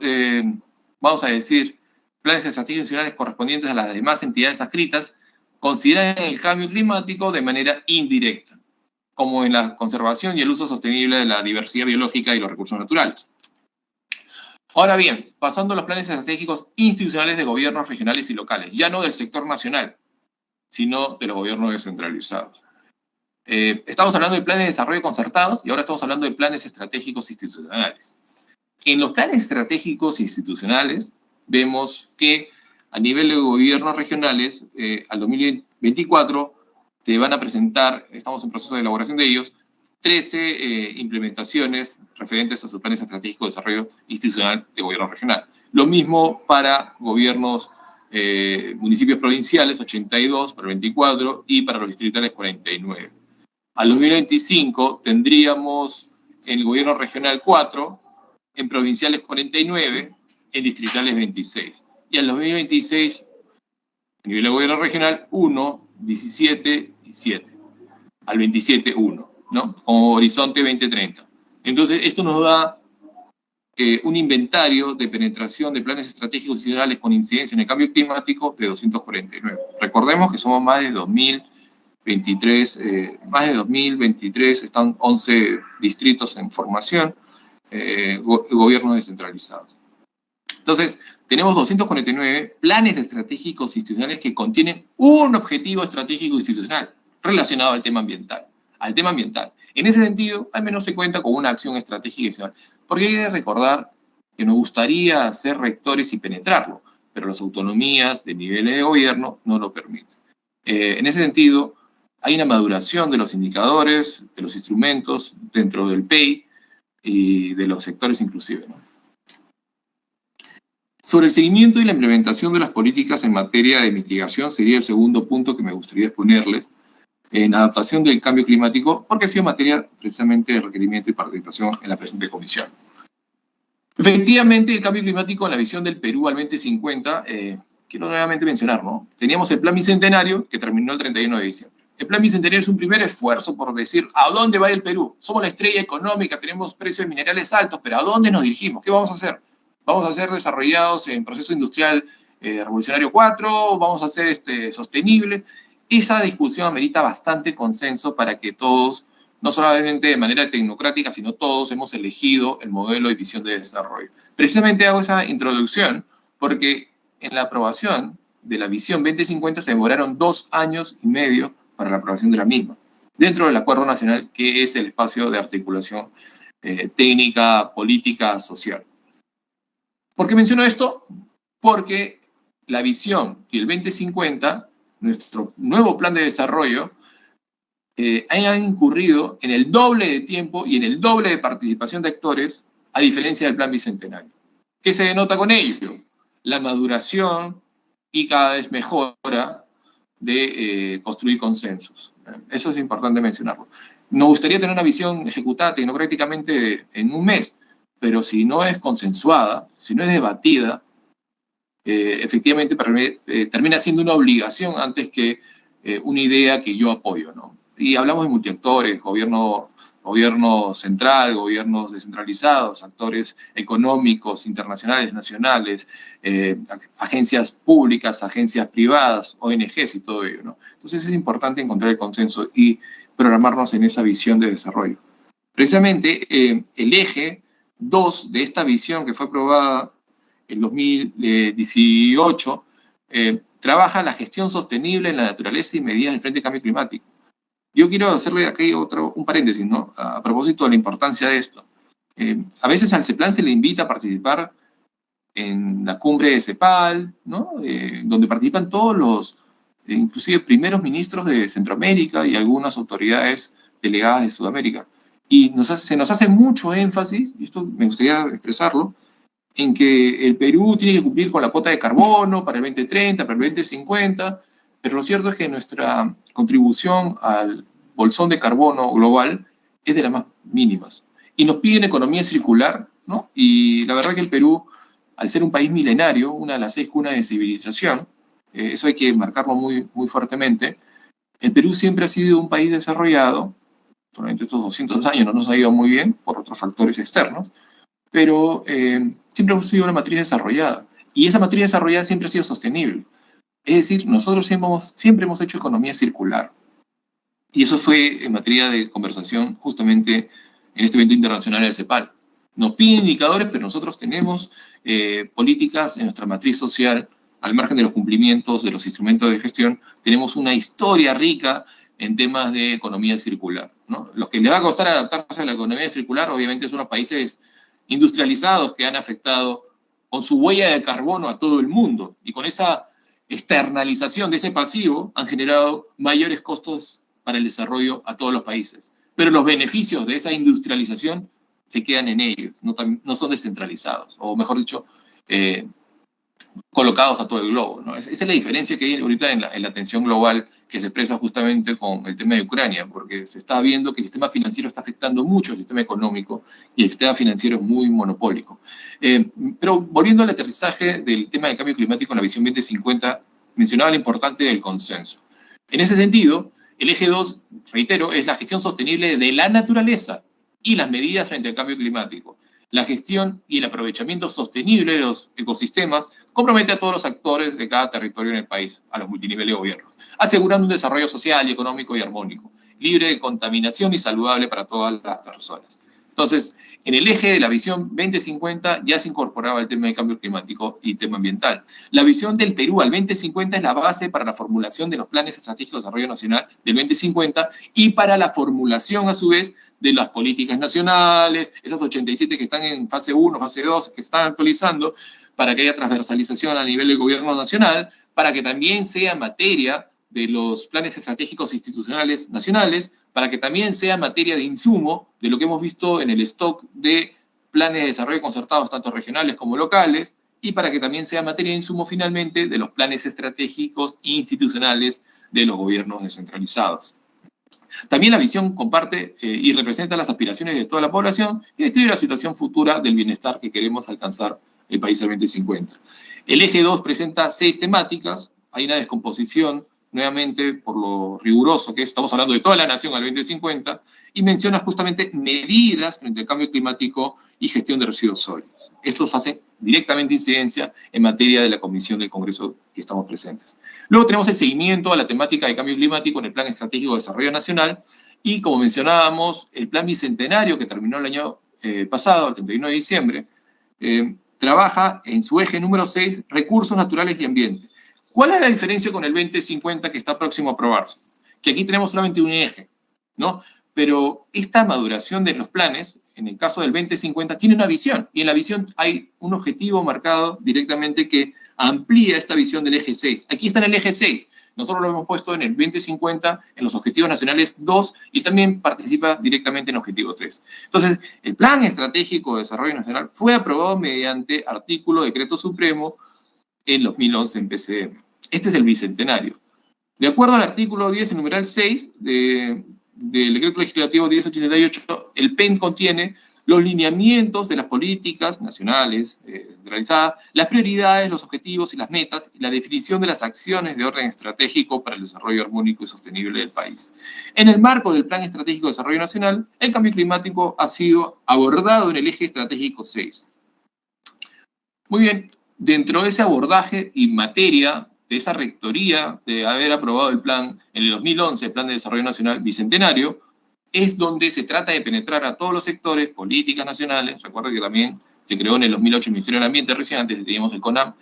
S5: vamos a decir, planes estratégicos institucionales correspondientes a las demás entidades adscritas consideran el cambio climático de manera indirecta, como en la conservación y el uso sostenible de la diversidad biológica y los recursos naturales. Ahora bien, pasando a los planes estratégicos institucionales de gobiernos regionales y locales, ya no del sector nacional, sino de los gobiernos descentralizados. Estamos hablando de planes de desarrollo concertados y ahora estamos hablando de planes estratégicos institucionales. En los planes estratégicos institucionales vemos que a nivel de gobiernos regionales, al 2024 te van a presentar, estamos en proceso de elaboración de ellos, 13 implementaciones referentes a sus planes estratégicos de desarrollo institucional de gobierno regional. Lo mismo para gobiernos municipios provinciales, 82 para el 24 y para los distritales 49. Al 2025 tendríamos en el gobierno regional 4, en provinciales 49, en distritales 26. Y al 2026, a nivel de gobierno regional, 1, 17 y 7. Al 27, 1, ¿no? Como horizonte 2030. Entonces, esto nos da un inventario de penetración de planes estratégicos institucionales con incidencia en el cambio climático de 249. Recordemos que somos más de 2023, están 11 distritos en formación, gobiernos descentralizados. Entonces, tenemos 249 planes estratégicos institucionales que contienen un objetivo estratégico institucional relacionado al tema ambiental. En ese sentido, al menos se cuenta con una acción estratégica institucional. Porque hay que recordar que nos gustaría ser rectores y penetrarlo, pero las autonomías de niveles de gobierno no lo permiten. En ese sentido, hay una maduración de los indicadores, de los instrumentos dentro del PEI y de los sectores inclusive, ¿no? Sobre el seguimiento y la implementación de las políticas en materia de mitigación sería el segundo punto que me gustaría exponerles, en adaptación del cambio climático, porque ha sido materia precisamente de requerimiento y participación en la presente comisión. Efectivamente, el cambio climático en la visión del Perú al 2050, quiero nuevamente mencionar, ¿no? Teníamos el Plan Bicentenario, que terminó el 31 de diciembre. El Plan Bicentenario es un primer esfuerzo por decir a dónde va el Perú. Somos la estrella económica, tenemos precios de minerales altos, pero ¿a dónde nos dirigimos? ¿Qué vamos a hacer? Vamos a ser desarrollados en proceso industrial Revolucionario 4, vamos a hacer sostenible. Esa discusión amerita bastante consenso para que todos, no solamente de manera tecnocrática, sino todos hemos elegido el modelo y visión de desarrollo. Precisamente hago esa introducción porque en la aprobación de la visión 2050 se demoraron 2 años y medio para la aprobación de la misma, dentro del Acuerdo Nacional, que es el espacio de articulación técnica, política, social. ¿Por qué menciono esto? Porque la visión y el 2050, nuestro nuevo plan de desarrollo, han incurrido en el doble de tiempo y en el doble de participación de actores, a diferencia del plan bicentenario. ¿Qué se denota con ello? La maduración y cada vez mejora de construir consensos. Eso es importante mencionarlo. Nos gustaría tener una visión ejecutada tecnocráticamente en un mes, pero si no es consensuada, si no es debatida, efectivamente termina siendo una obligación antes que una idea que yo apoyo, ¿no? Y hablamos de multiactores, gobierno central, gobiernos descentralizados, actores económicos, internacionales, nacionales, agencias públicas, agencias privadas, ONGs y todo ello, ¿no? Entonces es importante encontrar el consenso y programarnos en esa visión de desarrollo. Precisamente el eje 2 de esta visión que fue aprobada en 2018 trabaja la gestión sostenible en la naturaleza y medidas del Frente de Cambio Climático. Yo quiero hacerle aquí un paréntesis, ¿no? A propósito de la importancia de esto. A veces al CEPLAN se le invita a participar en la cumbre de CEPAL, ¿no? Donde participan todos los, inclusive primeros ministros de Centroamérica y algunas autoridades delegadas de Sudamérica. Y se nos hace mucho énfasis, y esto me gustaría expresarlo, en que el Perú tiene que cumplir con la cuota de carbono para el 2030, para el 2050, pero lo cierto es que nuestra contribución al bolsón de carbono global es de las más mínimas. Y nos piden economía circular, ¿no? Y la verdad que el Perú, al ser un país milenario, una de las 6 cunas de civilización, eso hay que marcarlo muy, muy fuertemente, el Perú siempre ha sido un país desarrollado, durante estos 200 años no nos ha ido muy bien por otros factores externos, pero siempre hemos sido una matriz desarrollada, y esa matriz desarrollada siempre ha sido sostenible. Es decir, nosotros siempre hemos hecho economía circular. Y eso fue en materia de conversación justamente en este evento internacional del CEPAL. Nos piden indicadores, pero nosotros tenemos políticas en nuestra matriz social, al margen de los cumplimientos de los instrumentos de gestión, tenemos una historia rica en temas de economía circular, ¿no? Los que le va a costar adaptarse a la economía circular, obviamente, son los países industrializados que han afectado con su huella de carbono a todo el mundo, y con esa externalización de ese pasivo han generado mayores costos para el desarrollo a todos los países. Pero los beneficios de esa industrialización se quedan en ellos, no son descentralizados, o mejor dicho, colocados a todo el globo, ¿no? Esa es la diferencia que hay ahorita en la atención global que se expresa justamente con el tema de Ucrania, porque se está viendo que el sistema financiero está afectando mucho al sistema económico y el sistema financiero es muy monopólico. Pero volviendo al aterrizaje del tema del cambio climático en la visión 2050, mencionaba lo importante del consenso. En ese sentido, el eje 2, reitero, es la gestión sostenible de la naturaleza y las medidas frente al cambio climático. La gestión y el aprovechamiento sostenible de los ecosistemas compromete a todos los actores de cada territorio en el país, a los multiniveles de gobierno, asegurando un desarrollo social y económico y armónico, libre de contaminación y saludable para todas las personas. Entonces, en el eje de la visión 2050 ya se incorporaba el tema del cambio climático y tema ambiental. La visión del Perú al 2050 es la base para la formulación de los planes estratégicos de desarrollo nacional del 2050 y para la formulación, a su vez, de las políticas nacionales, esas 87 que están en fase 1, fase 2, que están actualizando, para que haya transversalización a nivel del gobierno nacional, para que también sea materia de los planes estratégicos institucionales nacionales, para que también sea materia de insumo de lo que hemos visto en el stock de planes de desarrollo concertados, tanto regionales como locales, y para que también sea materia de insumo finalmente de los planes estratégicos institucionales de los gobiernos descentralizados. También la visión comparte y representa las aspiraciones de toda la población y describe la situación futura del bienestar que queremos alcanzar el país al 2050. El eje 2 presenta 6 temáticas, hay una descomposición nuevamente por lo riguroso que es, estamos hablando de toda la nación al 2050, y menciona justamente medidas frente al cambio climático y gestión de residuos sólidos. Estos hacen directamente incidencia en materia de la comisión del Congreso que estamos presentes. Luego tenemos el seguimiento a la temática de cambio climático en el Plan Estratégico de Desarrollo Nacional, y como mencionábamos, el Plan Bicentenario que terminó el año pasado, el 31 de diciembre, trabaja en su eje número 6, recursos naturales y ambiente. ¿Cuál es la diferencia con el 2050 que está próximo a aprobarse? Que aquí tenemos solamente un eje, ¿no? Pero esta maduración de los planes, en el caso del 2050, tiene una visión, y en la visión hay un objetivo marcado directamente que amplía esta visión del eje 6. Aquí está en el eje 6. Nosotros lo hemos puesto en el 2050, en los Objetivos Nacionales 2, y también participa directamente en Objetivo 3. Entonces, el Plan Estratégico de Desarrollo Nacional fue aprobado mediante artículo de Decreto Supremo en 2011 en PCM. Este es el bicentenario. De acuerdo al artículo 10, el numeral 6 del Decreto Legislativo 1088, el PEN contiene los lineamientos de las políticas nacionales realizadas, las prioridades, los objetivos y las metas, y la definición de las acciones de orden estratégico para el desarrollo armónico y sostenible del país. En el marco del Plan Estratégico de Desarrollo Nacional, el cambio climático ha sido abordado en el eje estratégico 6. Muy bien, dentro de ese abordaje y materia de esa rectoría de haber aprobado el plan en el 2011, el Plan de Desarrollo Nacional Bicentenario, es donde se trata de penetrar a todos los sectores, políticas nacionales. Recuerda que también se creó en el 2008 el Ministerio del Ambiente recién, antes teníamos el CONAM,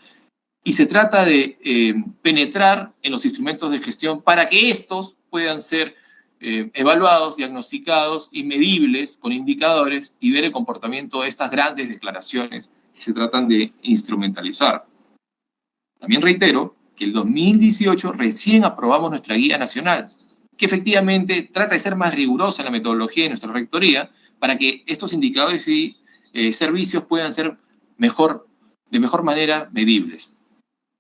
S5: y se trata de penetrar en los instrumentos de gestión para que estos puedan ser evaluados, diagnosticados y medibles con indicadores, y ver el comportamiento de estas grandes declaraciones que se tratan de instrumentalizar. También reitero que el 2018 recién aprobamos nuestra guía nacional, que efectivamente trata de ser más rigurosa en la metodología de nuestra rectoría para que estos indicadores y servicios puedan ser de mejor manera medibles.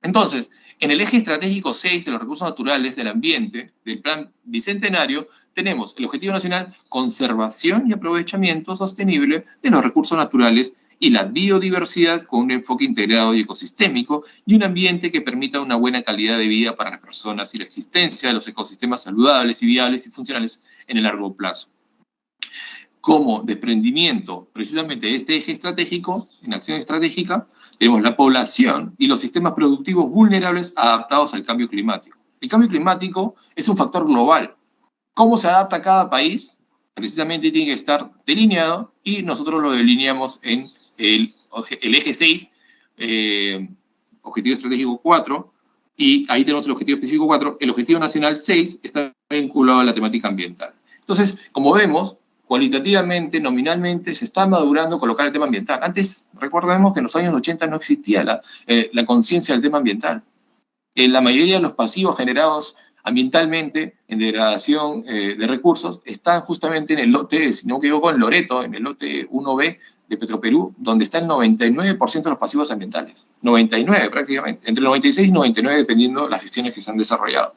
S5: Entonces, en el eje estratégico 6 de los recursos naturales del ambiente del Plan Bicentenario, tenemos el Objetivo Nacional Conservación y Aprovechamiento Sostenible de los Recursos Naturales y la biodiversidad con un enfoque integrado y ecosistémico, y un ambiente que permita una buena calidad de vida para las personas y la existencia de los ecosistemas saludables y viables y funcionales en el largo plazo. Como desprendimiento precisamente de este eje estratégico, en acción estratégica, tenemos la población y los sistemas productivos vulnerables adaptados al cambio climático. El cambio climático es un factor global. ¿Cómo se adapta cada país? Precisamente tiene que estar delineado, y nosotros lo delineamos en el eje 6, Objetivo Estratégico 4, y ahí tenemos el Objetivo Específico 4, el Objetivo Nacional 6 está vinculado a la temática ambiental. Entonces, como vemos, cualitativamente, nominalmente, se está madurando colocar el tema ambiental. Antes, recordemos que en los años 80 no existía la conciencia del tema ambiental. La mayoría de los pasivos generados ambientalmente, en degradación de recursos, están justamente en el lote, si no me equivoco, en Loreto, en el lote 1B de Petroperú, donde está el 99% de los pasivos ambientales. 99 prácticamente, entre 96 y 99 dependiendo de las gestiones que se han desarrollado.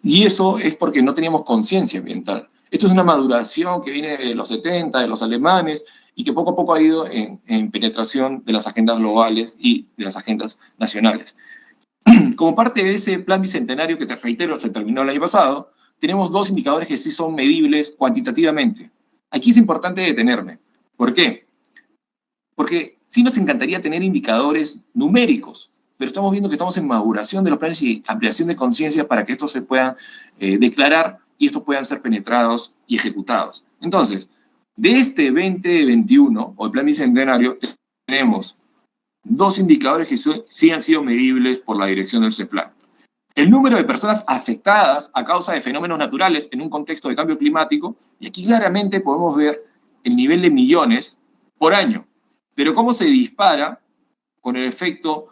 S5: Y eso es porque no teníamos conciencia ambiental. Esto es una maduración que viene de los 70, de los alemanes, y que poco a poco ha ido en penetración de las agendas globales y de las agendas nacionales. Como parte de ese plan bicentenario que, te reitero, se terminó el año pasado, tenemos dos indicadores que sí son medibles cuantitativamente. Aquí es importante detenerme. ¿Por qué? Porque sí nos encantaría tener indicadores numéricos, pero estamos viendo que estamos en maduración de los planes y ampliación de conciencia para que estos se puedan declarar y estos puedan ser penetrados y ejecutados. Entonces, de este 2021, o el plan bicentenario, tenemos dos indicadores que sí han sido medibles por la dirección del CEPLAN. El número de personas afectadas a causa de fenómenos naturales en un contexto de cambio climático, y aquí claramente podemos ver el nivel de millones por año. Pero cómo se dispara con el efecto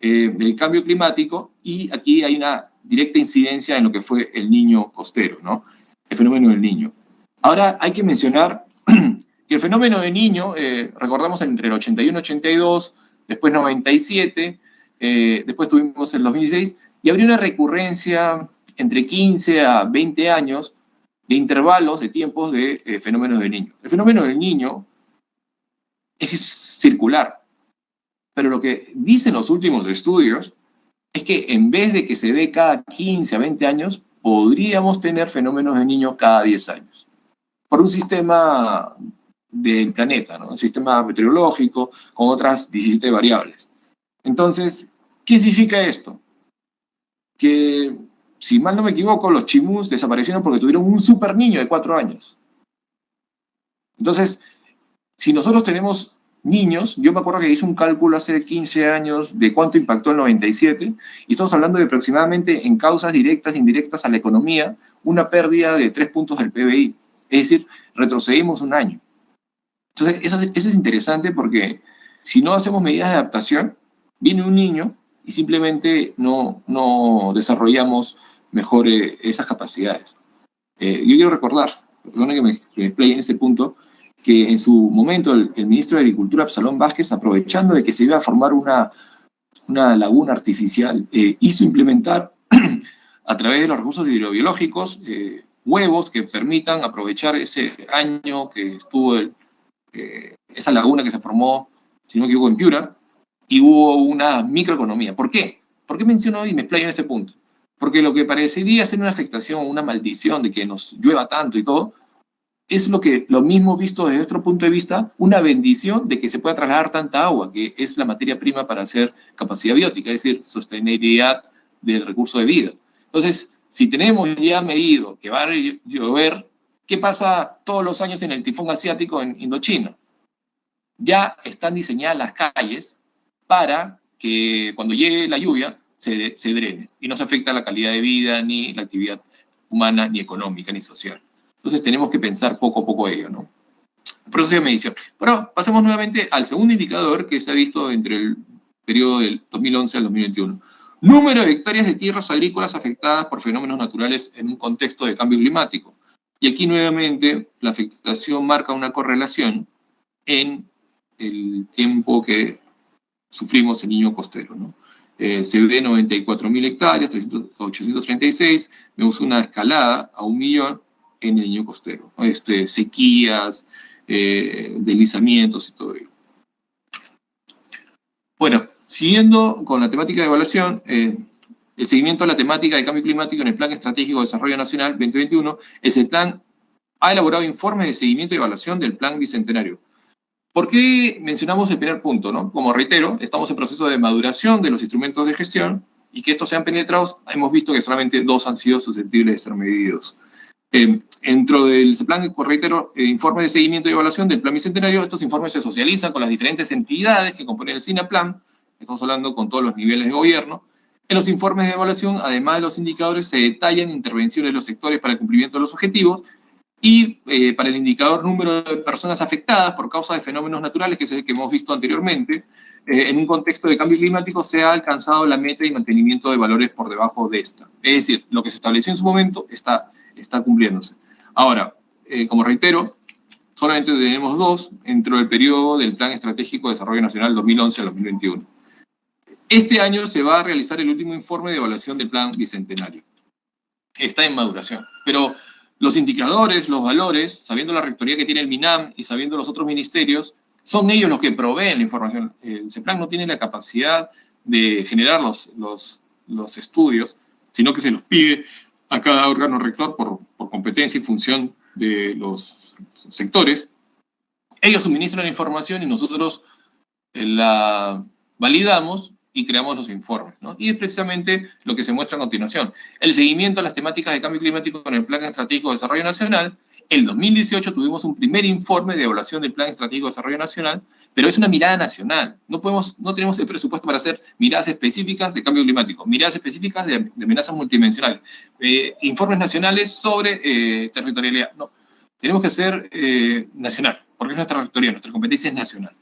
S5: del cambio climático, y aquí hay una directa incidencia en lo que fue el Niño costero, ¿no? El fenómeno del Niño. Ahora hay que mencionar que el fenómeno del Niño, recordamos entre el 81 y 82, después 97, después tuvimos el 2016, y habría una recurrencia entre 15 a 20 años de intervalos de tiempos de fenómenos del Niño. El fenómeno del Niño es circular, pero lo que dicen los últimos estudios es que en vez de que se dé cada 15 a 20 años, podríamos tener fenómenos de niño cada 10 años. Por un sistema del planeta, ¿no? Un sistema meteorológico con otras 17 variables. Entonces, ¿qué significa esto? Que, si mal no me equivoco, los chimús desaparecieron porque tuvieron un super niño de 4 años. Entonces, si nosotros tenemos niños, yo me acuerdo que hice un cálculo hace 15 años de cuánto impactó el 97, y estamos hablando de aproximadamente, en causas directas e indirectas a la economía, una pérdida de 3 puntos del PBI. Es decir, retrocedimos un año. Entonces, eso es interesante porque si no hacemos medidas de adaptación, viene un niño y simplemente no desarrollamos mejor esas capacidades. Yo quiero recordar, perdón que me explaye en este punto, que en su momento el ministro de Agricultura, Absalón Vázquez, aprovechando de que se iba a formar una laguna artificial, hizo implementar a través de los recursos hidrobiológicos huevos que permitan aprovechar ese año que estuvo esa laguna que se formó, si no me equivoco, en Piura, y hubo una microeconomía. ¿Por qué? ¿Por qué menciono y me explayo en este punto? Porque lo que parecería ser una afectación, una maldición de que nos llueva tanto y todo, es lo mismo visto desde nuestro punto de vista, una bendición de que se pueda trasladar tanta agua, que es la materia prima para hacer capacidad biótica, es decir, sostenibilidad del recurso de vida. Entonces, si tenemos ya medido que va a llover, ¿qué pasa todos los años en el tifón asiático en Indochina? Ya están diseñadas las calles para que cuando llegue la lluvia se drene y no se afecta la calidad de vida, ni la actividad humana, ni económica, ni social. Entonces tenemos que pensar poco a poco ello, ¿no? Proceso de medición. Pero pasemos nuevamente al segundo indicador que se ha visto entre el periodo del 2011 al 2021. Número de hectáreas de tierras agrícolas afectadas por fenómenos naturales en un contexto de cambio climático. Y aquí nuevamente la afectación marca una correlación en el tiempo que sufrimos el niño costero, ¿no? Se ve 94.000 hectáreas, 836, vemos una escalada a 1.000.000 en el niño costero, ¿no? Sequías, deslizamientos y todo ello. Bueno, siguiendo con la temática de evaluación, el seguimiento a la temática de cambio climático en el Plan Estratégico de Desarrollo Nacional 2021, el plan ha elaborado informes de seguimiento y evaluación del Plan Bicentenario. ¿Por qué mencionamos el primer punto, ¿no? Como reitero, estamos en proceso de maduración de los instrumentos de gestión y que estos sean penetrados, hemos visto que solamente 2 han sido susceptibles de ser medidos. Dentro del plan, reitero, informes de seguimiento y evaluación del Plan Bicentenario, estos informes se socializan con las diferentes entidades que componen el SINAPLAN, estamos hablando con todos los niveles de gobierno. En los informes de evaluación, además de los indicadores, se detallan intervenciones de los sectores para el cumplimiento de los objetivos, y para el indicador número de personas afectadas por causa de fenómenos naturales, que es el que hemos visto anteriormente, en un contexto de cambio climático se ha alcanzado la meta y mantenimiento de valores por debajo de esta. Es decir, lo que se estableció en su momento está cumpliéndose. Ahora, como reitero, solamente tenemos 2 dentro del periodo del Plan Estratégico de Desarrollo Nacional 2011 al 2021. Este año se va a realizar el último informe de evaluación del Plan Bicentenario. Está en maduración, pero los indicadores, los valores, sabiendo la rectoría que tiene el MINAM y sabiendo los otros ministerios, son ellos los que proveen la información. El CEPLAN no tiene la capacidad de generar los estudios, sino que se los pide a cada órgano rector por competencia y función de los sectores. Ellos suministran la información y nosotros la validamos y creamos los informes, ¿no? Y es precisamente lo que se muestra a continuación. El seguimiento a las temáticas de cambio climático con el Plan Estratégico de Desarrollo Nacional. En 2018 tuvimos un primer informe de evaluación del Plan Estratégico de Desarrollo Nacional, pero es una mirada nacional. No tenemos el presupuesto para hacer miradas específicas de cambio climático, miradas específicas de amenazas multidimensionales, informes nacionales sobre territorialidad. No, tenemos que ser nacional, porque es nuestra rectoría, nuestra competencia es nacional.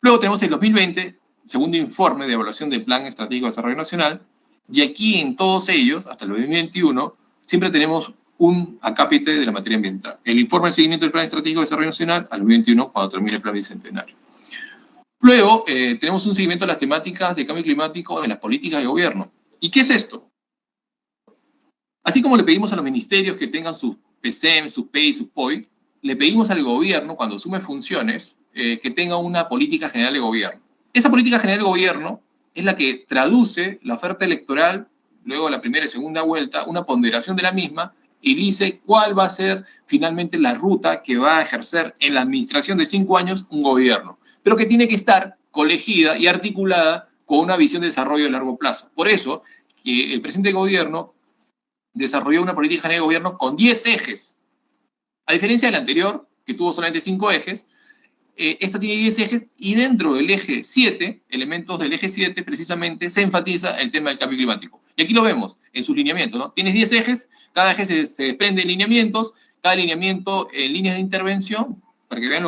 S5: Luego tenemos el 2020, segundo informe de evaluación del Plan Estratégico de Desarrollo Nacional, y aquí en todos ellos, hasta el 2021, siempre tenemos un acápite de la materia ambiental. El informe de seguimiento del Plan Estratégico de Desarrollo Nacional al 2021, cuando termine el Plan Bicentenario. Luego, tenemos un seguimiento de las temáticas de cambio climático en las políticas de gobierno. ¿Y qué es esto? Así como le pedimos a los ministerios que tengan sus PCM, sus PEI, sus POI, le pedimos al gobierno, cuando asume funciones, que tenga una política general de gobierno. Esa política general de gobierno es la que traduce la oferta electoral, luego de la primera y segunda vuelta, una ponderación de la misma, y dice cuál va a ser finalmente la ruta que va a ejercer en la administración de 5 años un gobierno, pero que tiene que estar colegida y articulada con una visión de desarrollo de largo plazo. Por eso, que el presidente de gobierno desarrolló una política general de gobierno con 10 ejes. A diferencia del anterior, que tuvo solamente 5 ejes, esta tiene 10 ejes, y dentro del eje 7, elementos del eje 7, precisamente se enfatiza el tema del cambio climático. Y aquí lo vemos en sus lineamientos, ¿no? Tienes 10 ejes, cada eje se desprende de lineamientos, cada lineamiento en líneas de intervención, para que vean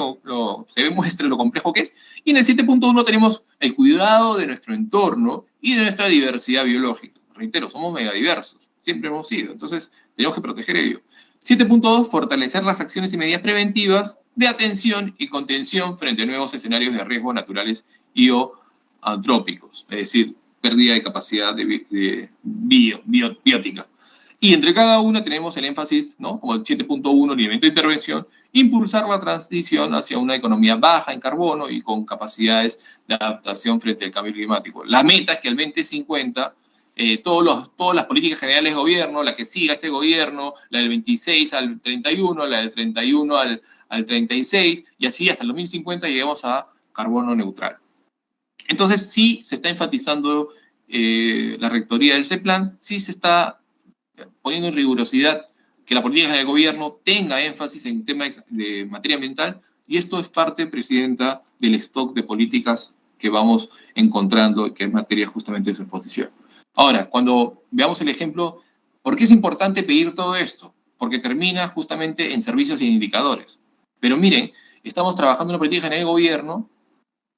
S5: se demuestre lo complejo que es. Y en el 7.1 tenemos el cuidado de nuestro entorno y de nuestra diversidad biológica. Reitero, somos megadiversos, siempre hemos sido, entonces tenemos que proteger ello. 7.2, fortalecer las acciones y medidas preventivas de atención y contención frente a nuevos escenarios de riesgo naturales y o antrópicos, es decir, pérdida de capacidad biótica. Y entre cada una tenemos el énfasis, ¿no? Como el 7.1, lineamiento de intervención, impulsar la transición hacia una economía baja en carbono y con capacidades de adaptación frente al cambio climático. La meta es que al 2050 todas las políticas generales de gobierno, la que siga este gobierno, la del 26 al 31, la del 31 al 36, y así hasta el 2050 lleguemos a carbono neutral. Entonces sí se está enfatizando la rectoría del CEPLAN, sí se está poniendo en rigurosidad que la política general del gobierno tenga énfasis en tema de materia ambiental, y esto es parte, Presidenta, del stock de políticas que vamos encontrando, que es materia justamente de su exposición. Ahora, cuando veamos el ejemplo, ¿por qué es importante pedir todo esto? Porque termina justamente en servicios y en indicadores. Pero miren, estamos trabajando en una política general de gobierno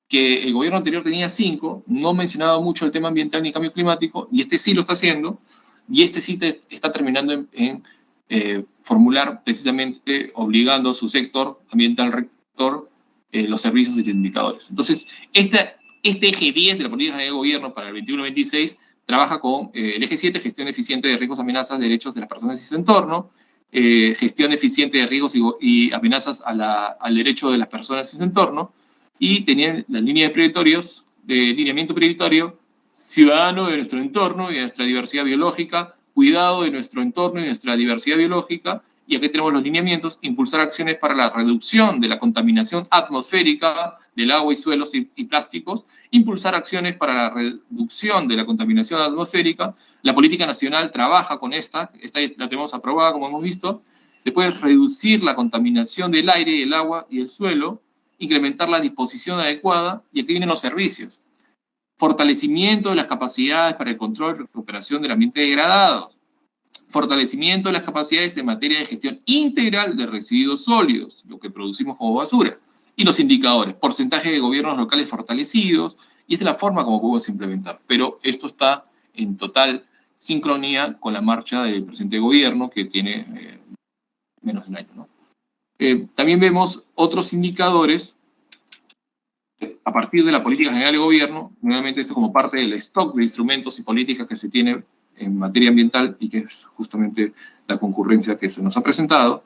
S5: que el gobierno anterior tenía 5, no mencionaba mucho el tema ambiental ni cambio climático, y este sí lo está haciendo, y este sí está terminando en formular precisamente, obligando a su sector ambiental rector los servicios y los indicadores. Entonces, este eje 10 de la política general de gobierno para el 21-26 trabaja con el eje 7, gestión eficiente de riesgos, amenazas, derechos de las personas y su entorno, gestión eficiente de riesgos y amenazas al derecho de las personas y su entorno, y tenían la línea de lineamiento prioritario, ciudadano de nuestro entorno y de nuestra diversidad biológica, cuidado de nuestro entorno y de nuestra diversidad biológica, y aquí tenemos los lineamientos, impulsar acciones para la reducción de la contaminación atmosférica del agua y suelos y plásticos, impulsar acciones para la reducción de la contaminación atmosférica. La política nacional trabaja con esta la tenemos aprobada, como hemos visto. Después, reducir la contaminación del aire, el agua y el suelo, incrementar la disposición adecuada, y aquí vienen los servicios. Fortalecimiento de las capacidades para el control y recuperación del ambiente degradados. Fortalecimiento de las capacidades en materia de gestión integral de residuos sólidos, lo que producimos como basura. Y los indicadores, porcentaje de gobiernos locales fortalecidos, y esta es la forma como podemos implementar. Pero esto está en total sincronía con la marcha del presente gobierno, que tiene menos de un año, ¿no? También vemos otros indicadores a partir de la política general de gobierno. Nuevamente, esto como parte del stock de instrumentos y políticas que se tiene en materia ambiental, y que es justamente la concurrencia que se nos ha presentado.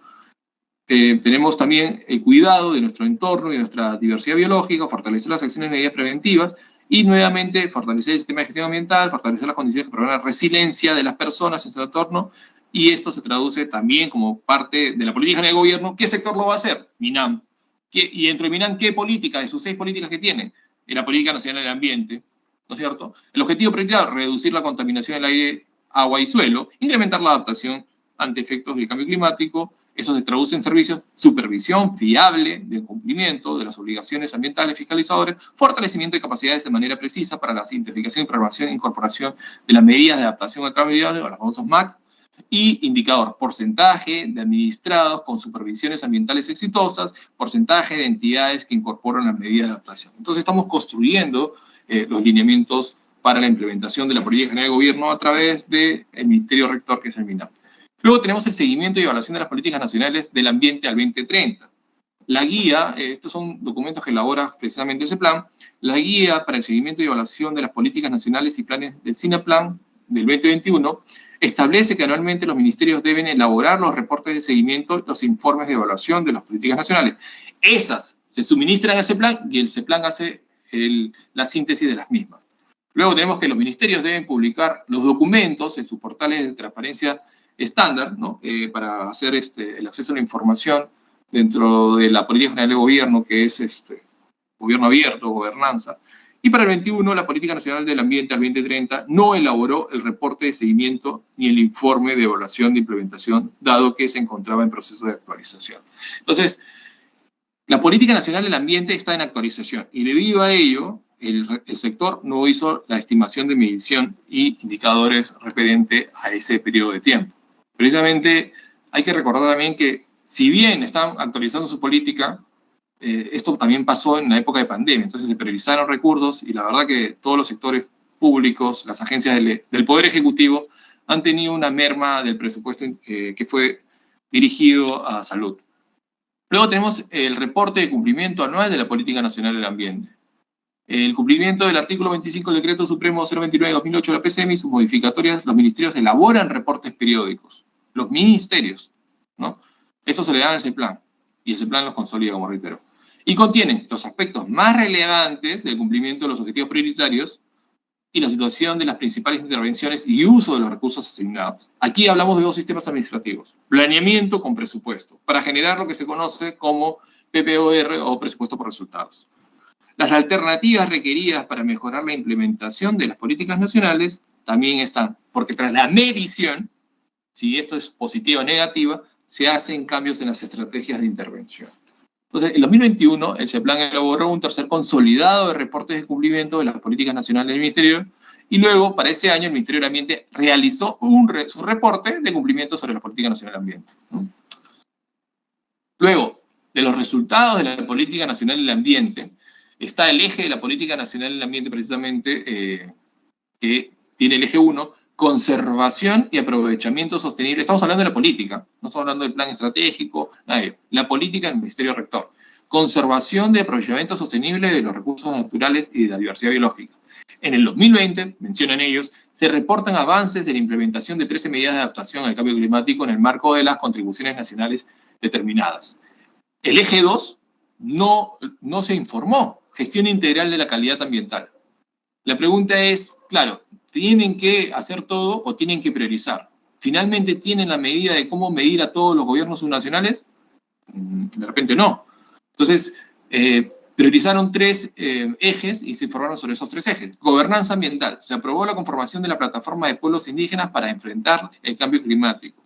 S5: Tenemos también el cuidado de nuestro entorno y de nuestra diversidad biológica, fortalecer las acciones y medidas preventivas, y nuevamente fortalecer el sistema de gestión ambiental, fortalecer las condiciones que promuevan la resiliencia de las personas en su entorno, y esto se traduce también como parte de la política general de gobierno. ¿Qué sector lo va a hacer? MINAM. Y dentro de MINAM, ¿qué política? De sus 6 políticas que tiene, en la Política Nacional del Ambiente, ¿no es cierto? El objetivo prioritario, reducir la contaminación del aire, agua y suelo, incrementar la adaptación ante efectos del cambio climático. Eso se traduce en servicios, supervisión fiable del cumplimiento de las obligaciones ambientales fiscalizadoras, fortalecimiento de capacidades de manera precisa para la simplificación, programación e incorporación de las medidas de adaptación al cambio climático, los famosos MAC, y indicador, porcentaje de administrados con supervisiones ambientales exitosas, porcentaje de entidades que incorporan las medidas de adaptación. Entonces estamos construyendo los lineamientos para la implementación de la política general de gobierno a través del Ministerio Rector, que es el MINAM. Luego tenemos el seguimiento y evaluación de las políticas nacionales del ambiente al 2030. La guía, estos son documentos que elabora precisamente ese plan, la guía para el seguimiento y evaluación de las políticas nacionales y planes del SINAPLAN del 2021 establece que anualmente los ministerios deben elaborar los reportes de seguimiento, los informes de evaluación de las políticas nacionales. Esas se suministran al CEPLAN y el CEPLAN hace la síntesis de las mismas. Luego tenemos que los ministerios deben publicar los documentos en sus portales de transparencia estándar, ¿no? Para hacer el acceso a la información dentro de la política general de gobierno, que es gobierno abierto, gobernanza. Y para el 21, la Política Nacional del Ambiente al 2030 no elaboró el reporte de seguimiento ni el informe de evaluación de implementación, dado que se encontraba en proceso de actualización. Entonces, la Política Nacional del Ambiente está en actualización y debido a ello, el sector no hizo la estimación de medición y indicadores referente a ese periodo de tiempo. Precisamente hay que recordar también que si bien están actualizando su política, esto también pasó en la época de pandemia, entonces se priorizaron recursos y la verdad que todos los sectores públicos, las agencias del Poder Ejecutivo, han tenido una merma del presupuesto que fue dirigido a salud. Luego tenemos el reporte de cumplimiento anual de la Política Nacional del Ambiente. El cumplimiento del artículo 25 del Decreto Supremo 029 de 2008 de la PCM y sus modificatorias, los ministerios elaboran reportes periódicos. Los ministerios, ¿no? Esto se le da a ese plan, y ese plan los consolida, como reitero. Y contienen los aspectos más relevantes del cumplimiento de los objetivos prioritarios y la situación de las principales intervenciones y uso de los recursos asignados. Aquí hablamos de dos sistemas administrativos. Planeamiento con presupuesto, para generar lo que se conoce como PPOR o presupuesto por resultados. Las alternativas requeridas para mejorar la implementación de las políticas nacionales también están, porque tras la medición, si esto es positiva o negativa, se hacen cambios en las estrategias de intervención. Entonces, en 2021, el CEPLAN elaboró un tercer consolidado de reportes de cumplimiento de las políticas nacionales del Ministerio, y luego, para ese año, el Ministerio del Ambiente realizó su reporte de cumplimiento sobre la Política Nacional del Ambiente, ¿no? Luego, de los resultados de la Política Nacional del Ambiente, está el eje de la Política Nacional del Ambiente, precisamente, que tiene el eje 1, conservación y aprovechamiento sostenible. Estamos hablando de la política, no estamos hablando del plan estratégico, nadie. La política del Ministerio Rector. Conservación de aprovechamiento sostenible de los recursos naturales y de la diversidad biológica. En el 2020, mencionan ellos, se reportan avances de la implementación de 13 medidas de adaptación al cambio climático en el marco de las contribuciones nacionales determinadas. El eje 2 no se informó. Gestión integral de la calidad ambiental. La pregunta es, claro, ¿tienen que hacer todo o tienen que priorizar? ¿Finalmente tienen la medida de cómo medir a todos los gobiernos subnacionales? De repente no. Entonces, priorizaron 3 ejes y se informaron sobre esos 3 ejes. Gobernanza ambiental. Se aprobó la conformación de la plataforma de pueblos indígenas para enfrentar el cambio climático.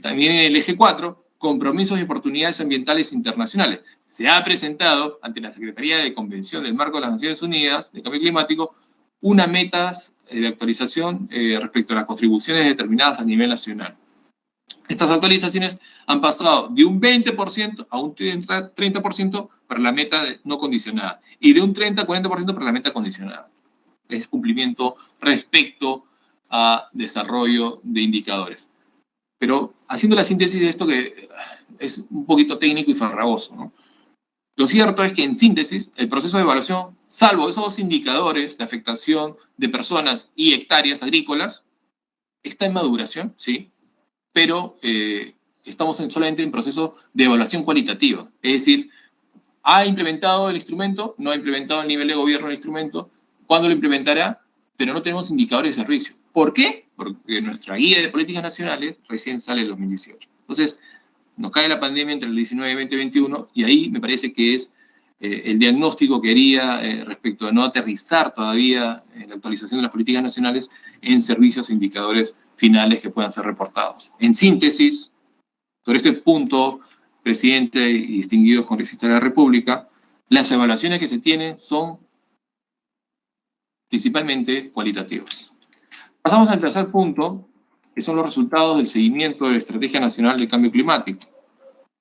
S5: También en el eje 4, compromisos y oportunidades ambientales internacionales. Se ha presentado ante la Secretaría de Convención del Marco de las Naciones Unidas de Cambio Climático una meta de actualización respecto a las contribuciones determinadas a nivel nacional. Estas actualizaciones han pasado de un 20% a un 30% para la meta no condicionada y de un 30 a 40% para la meta condicionada. Es cumplimiento respecto a desarrollo de indicadores. Pero haciendo la síntesis de esto, que es un poquito técnico y farragoso, ¿no? Lo cierto es que en síntesis, el proceso de evaluación, salvo esos 2 indicadores de afectación de personas y hectáreas agrícolas, está en maduración, sí, pero estamos solamente en proceso de evaluación cualitativa. Es decir, ¿ha implementado el instrumento? ¿No ha implementado el nivel de gobierno del instrumento? ¿Cuándo lo implementará? Pero no tenemos indicadores de servicio. ¿Por qué? Porque nuestra guía de políticas nacionales recién sale en 2018. Entonces, nos cae la pandemia entre el 19 y 2021, y ahí me parece que es el diagnóstico que haría respecto a no aterrizar todavía en la actualización de las políticas nacionales en servicios e indicadores finales que puedan ser reportados. En síntesis, sobre este punto, presidente y distinguidos congresistas de la República, las evaluaciones que se tienen son principalmente cualitativas. Pasamos al tercer punto, que son los resultados del seguimiento de la Estrategia Nacional de Cambio Climático.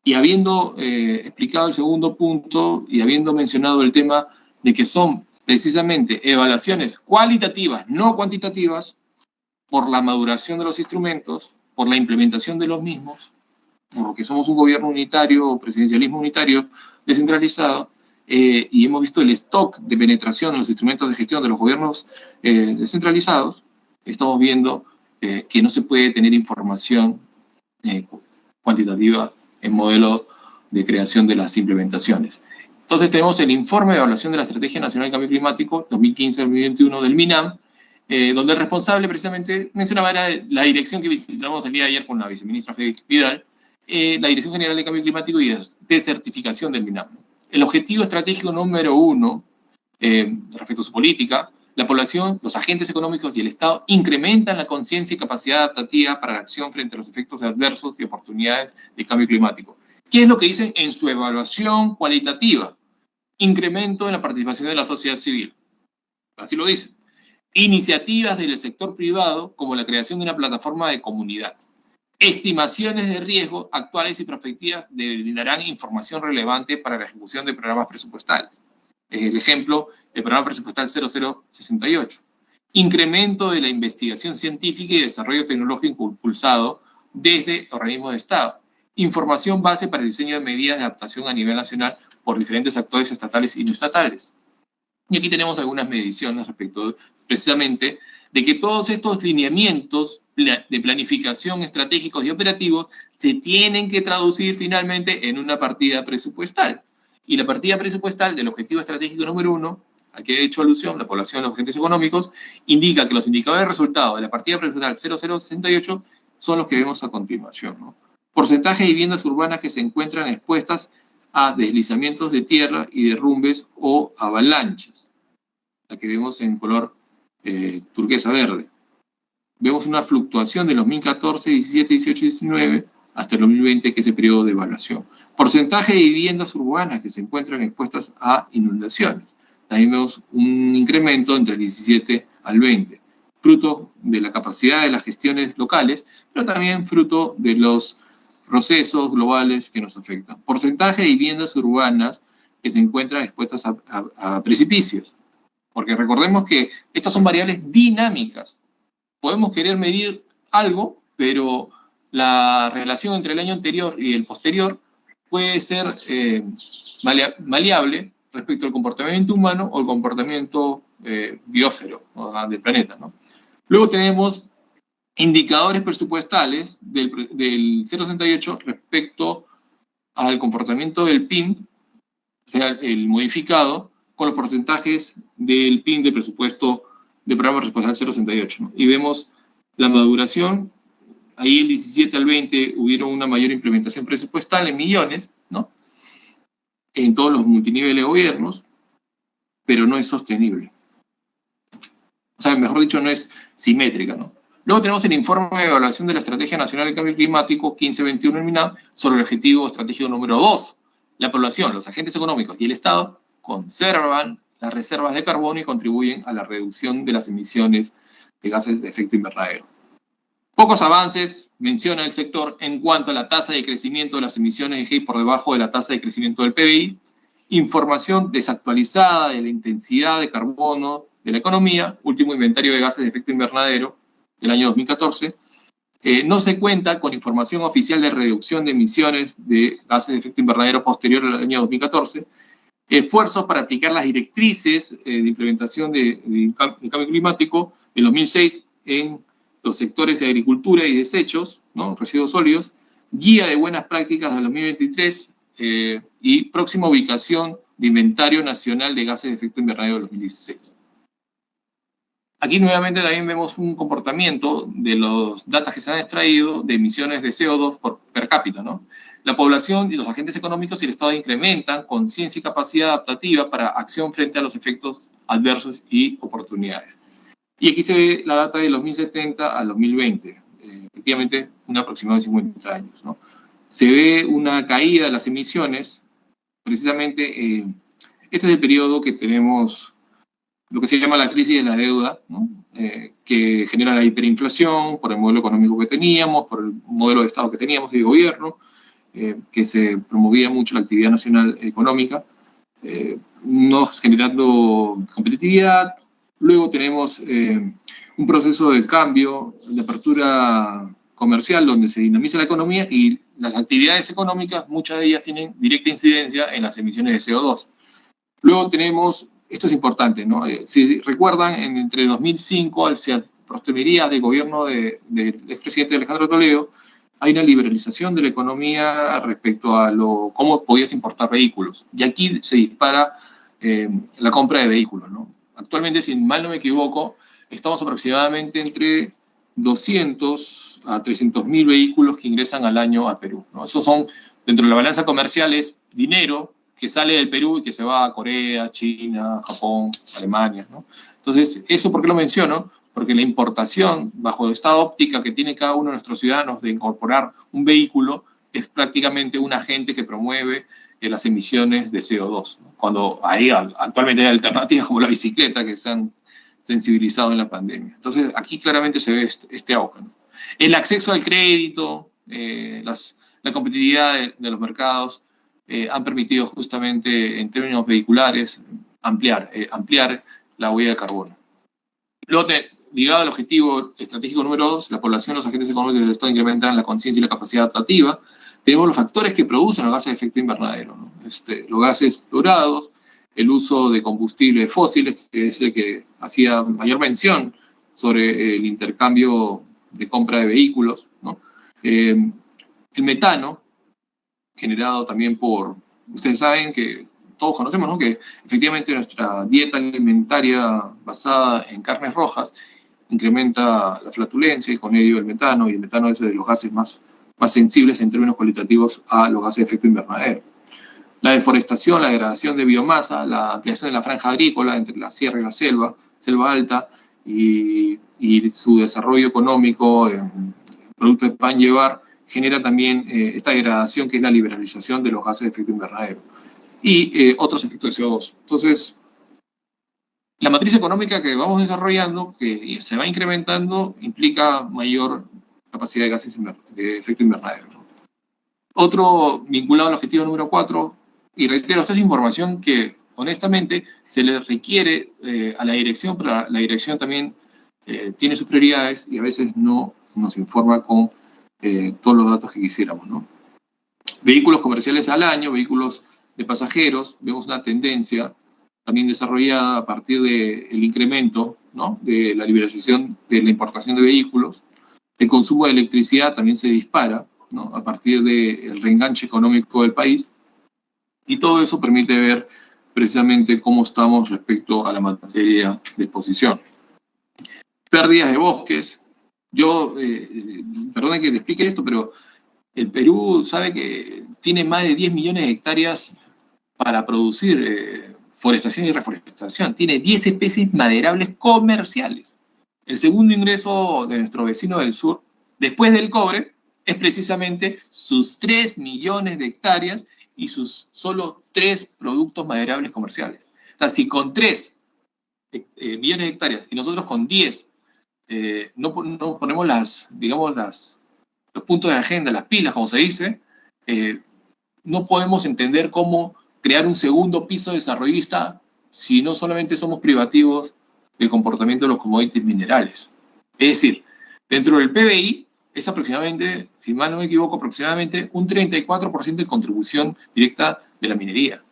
S5: Y habiendo explicado el segundo punto y habiendo mencionado el tema de que son precisamente evaluaciones cualitativas, no cuantitativas, por la maduración de los instrumentos, por la implementación de los mismos, porque somos un gobierno unitario o presidencialismo unitario descentralizado, y hemos visto el stock de penetración en los instrumentos de gestión de los gobiernos descentralizados, estamos viendo que no se puede tener información cuantitativa en modelo de creación de las implementaciones. Entonces tenemos el informe de evaluación de la Estrategia Nacional de Cambio Climático 2015-2021 del MINAM, donde el responsable precisamente mencionaba era la dirección que visitamos el día de ayer con la viceministra Félix Vidal, la Dirección General de Cambio Climático y de Certificación del MINAM. El objetivo estratégico número 1, respecto a su política, la población, los agentes económicos y el Estado incrementan la conciencia y capacidad adaptativa para la acción frente a los efectos adversos y oportunidades del cambio climático. ¿Qué es lo que dicen en su evaluación cualitativa? Incremento en la participación de la sociedad civil. Así lo dicen. Iniciativas del sector privado, como la creación de una plataforma de comunidad. Estimaciones de riesgo actuales y prospectivas brindarán información relevante para la ejecución de programas presupuestales. El ejemplo, el programa presupuestal 0068. Incremento de la investigación científica y desarrollo tecnológico impulsado desde organismos de Estado. Información base para el diseño de medidas de adaptación a nivel nacional por diferentes actores estatales y no estatales. Y aquí tenemos algunas mediciones respecto precisamente de que todos estos lineamientos de planificación estratégicos y operativos se tienen que traducir finalmente en una partida presupuestal. Y la partida presupuestal del objetivo estratégico número 1, al que he hecho alusión, la población de los agentes económicos, indica que los indicadores de resultados de la partida presupuestal 0068 son los que vemos a continuación, ¿no? Porcentaje de viviendas urbanas que se encuentran expuestas a deslizamientos de tierra y derrumbes o avalanchas, la que vemos en color turquesa verde. Vemos una fluctuación de los 2014, 17, 18 y 19 hasta el 2020, que es el periodo de evaluación. Porcentaje de viviendas urbanas que se encuentran expuestas a inundaciones. También vemos un incremento entre el 17 al 20, fruto de la capacidad de las gestiones locales, pero también fruto de los procesos globales que nos afectan. Porcentaje de viviendas urbanas que se encuentran expuestas a precipicios. Porque recordemos que estas son variables dinámicas. Podemos querer medir algo, pero la relación entre el año anterior y el posterior puede ser maleable respecto al comportamiento humano o el comportamiento biosfero, ¿no?, del planeta, ¿no? Luego tenemos indicadores presupuestales del 068 respecto al comportamiento del PIN, o sea, el modificado, con los porcentajes del PIN de presupuesto del programa presupuestal 068, ¿no? Y vemos la maduración. Ahí el 17 al 20 hubieron una mayor implementación presupuestal en millones, ¿no?, en todos los multiniveles de gobiernos, pero no es sostenible. O sea, mejor dicho, no es simétrica, ¿no? Luego tenemos el informe de evaluación de la Estrategia Nacional de Cambio Climático 15-21 en MINAM sobre el objetivo estratégico número 2. La población, los agentes económicos y el Estado conservan las reservas de carbono y contribuyen a la reducción de las emisiones de gases de efecto invernadero. Pocos avances menciona el sector en cuanto a la tasa de crecimiento de las emisiones de GEI por debajo de la tasa de crecimiento del PBI, información desactualizada de la intensidad de carbono de la economía, último inventario de gases de efecto invernadero del año 2014, no se cuenta con información oficial de reducción de emisiones de gases de efecto invernadero posterior al año 2014, esfuerzos para aplicar las directrices de implementación del cambio climático del 2006 en los sectores de agricultura y desechos, ¿no?, residuos sólidos, guía de buenas prácticas del 2023 y próxima ubicación de inventario nacional de gases de efecto invernadero del 2016. Aquí nuevamente también vemos un comportamiento de los datos que se han extraído de emisiones de CO2 per cápita, ¿no? La población y los agentes económicos y el Estado incrementan conciencia y capacidad adaptativa para acción frente a los efectos adversos y oportunidades. Y aquí se ve la data de 2070 al 2020, efectivamente un aproximado de 50 años, ¿no? Se ve una caída de las emisiones, precisamente este es el periodo que tenemos lo que se llama la crisis de la deuda, ¿no?, que genera la hiperinflación por el modelo económico que teníamos, por el modelo de Estado que teníamos y de gobierno, que se promovía mucho la actividad nacional económica, no generando competitividad. Luego tenemos un proceso de cambio, de apertura comercial, donde se dinamiza la economía y las actividades económicas, muchas de ellas tienen directa incidencia en las emisiones de CO2. Luego tenemos, esto es importante, ¿no? Si recuerdan, entre 2005 hacia posterioridad del gobierno del expresidente Alejandro Toledo, hay una liberalización de la economía respecto a cómo podías importar vehículos. Y aquí se dispara la compra de vehículos, ¿no? Actualmente, si mal no me equivoco, estamos aproximadamente entre 200 a 300.000 vehículos que ingresan al año a Perú, ¿no? Esos son, dentro de la balanza comercial, es dinero que sale del Perú y que se va a Corea, China, Japón, Alemania, ¿no? Entonces, ¿eso por qué lo menciono? Porque la importación, bajo esta óptica que tiene cada uno de nuestros ciudadanos de incorporar un vehículo, es prácticamente un agente que promueve las emisiones de CO2, ¿no? Cuando actualmente hay alternativas como la bicicleta que se han sensibilizado en la pandemia. Entonces, aquí claramente se ve este auge, ¿no? El acceso al crédito, la competitividad de los mercados han permitido justamente, en términos vehiculares, ampliar la huella de carbono. Luego, ligado al objetivo estratégico número 2, la población, los agentes económicos del Estado incrementan la conciencia y la capacidad adaptativa. Tenemos los factores que producen los gases de efecto invernadero, ¿no? Los gases fluorados, el uso de combustibles fósiles, que es el que hacía mayor mención sobre el intercambio de compra de vehículos, ¿no? El metano, generado también ustedes saben que todos conocemos, ¿no?, que efectivamente nuestra dieta alimentaria basada en carnes rojas incrementa la flatulencia y con ello el metano, y el metano es de los gases más sensibles en términos cualitativos a los gases de efecto invernadero. La deforestación, la degradación de biomasa, la ampliación de la franja agrícola entre la sierra y la selva alta, y su desarrollo económico, producto de pan llevar, genera también esta degradación que es la liberalización de los gases de efecto invernadero y otros efectos de CO2. Entonces, la matriz económica que vamos desarrollando, que se va incrementando, implica mayor capacidad de gases de efecto invernadero, ¿no? Otro vinculado al objetivo número 4, y reitero, esta es información que honestamente se le requiere a la dirección, pero la dirección también tiene sus prioridades y a veces no nos informa con todos los datos que quisiéramos, ¿no? Vehículos comerciales al año, vehículos de pasajeros, vemos una tendencia también desarrollada a partir del incremento, ¿no?, de la liberalización de la importación de vehículos. El consumo de electricidad también se dispara, ¿no?, a partir del reenganche económico del país, y todo eso permite ver precisamente cómo estamos respecto a la materia de exposición. Pérdidas de bosques. Perdón que le explique esto, pero el Perú sabe que tiene más de 10 millones de hectáreas para producir forestación y reforestación. Tiene 10 especies maderables comerciales. El segundo ingreso de nuestro vecino del sur, después del cobre, es precisamente sus 3 millones de hectáreas y sus solo 3 productos maderables comerciales. O sea, si con 3 millones de hectáreas y nosotros con 10 no ponemos los puntos de agenda, las pilas, como se dice, no podemos entender cómo crear un segundo piso desarrollista si no solamente somos privativos del comportamiento de los commodities minerales. Es decir, dentro del PBI es aproximadamente, si mal no me equivoco, aproximadamente un 34% de contribución directa de la minería.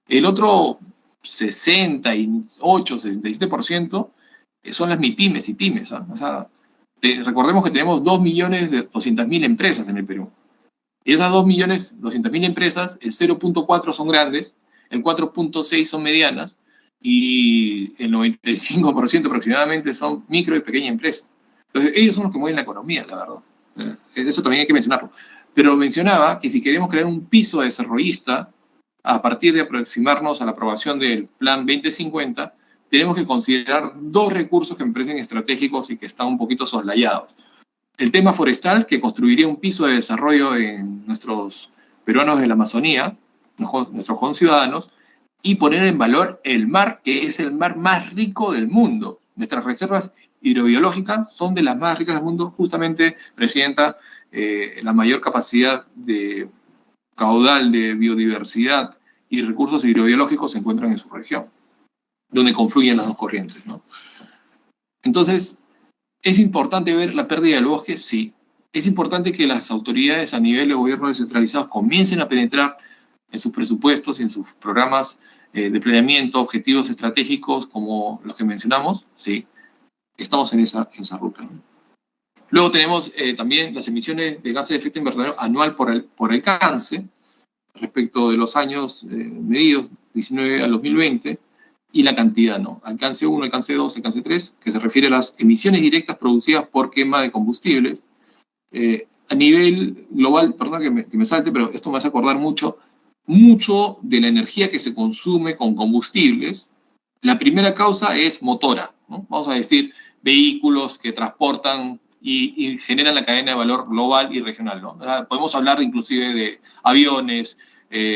S5: El otro 68, 67% son las MIPYMES y pymes, ¿eh? O sea, recordemos que tenemos 2.200.000 empresas en el Perú. Y esas 2.200.000 empresas, el 0.4 son grandes, el 4.6 son medianas, y el 95% aproximadamente son micro y pequeñas empresas. Entonces, ellos son los que mueven la economía, la verdad. Eso también hay que mencionarlo. Pero mencionaba que si queremos crear un piso desarrollista, a partir de aproximarnos a la aprobación del Plan 2050, tenemos que considerar 2 recursos que me parecen estratégicos y que están un poquito soslayados. El tema forestal, que construiría un piso de desarrollo en nuestros peruanos de la Amazonía, nuestros conciudadanos, y poner en valor el mar, que es el mar más rico del mundo. Nuestras reservas hidrobiológicas son de las más ricas del mundo. Justamente, Presidenta, la mayor capacidad de caudal de biodiversidad y recursos hidrobiológicos se encuentran en su región, donde confluyen las 2 corrientes, ¿no? Entonces, ¿es importante ver la pérdida del bosque? Sí. Es importante que las autoridades a nivel de gobierno descentralizados comiencen a penetrar en sus presupuestos y en sus programas de planeamiento, objetivos estratégicos como los que mencionamos. Sí, estamos en esa ruta, ¿no? Luego tenemos también las emisiones de gases de efecto invernadero anual por alcance, respecto de los años medidos, 19 al 2020, y la cantidad, ¿no? Alcance 1, alcance 2, alcance 3, que se refiere a las emisiones directas producidas por quema de combustibles. A nivel global, perdón que me salte, pero esto me hace acordar mucho de la energía que se consume con combustibles. La primera causa es motora, ¿no? Vamos a decir, vehículos que transportan y generan la cadena de valor global y regional, ¿no? O sea, podemos hablar inclusive de aviones,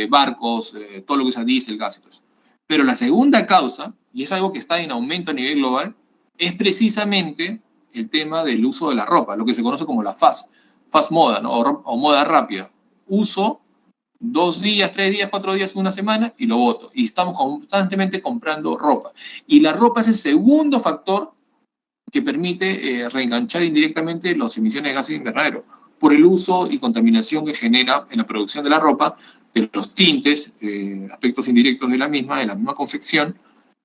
S5: barcos, todo lo que sea diésel, gas y todo eso. Pero la segunda causa, y es algo que está en aumento a nivel global, es precisamente el tema del uso de la ropa, lo que se conoce como la fast moda, ¿no? O moda rápida. Uso 2 días, 3 días, 4 días, una semana y lo boto. Y estamos constantemente comprando ropa. Y la ropa es el segundo factor que permite reenganchar indirectamente las emisiones de gases de invernadero por el uso y contaminación que genera en la producción de la ropa, de los tintes, aspectos indirectos de la misma confección,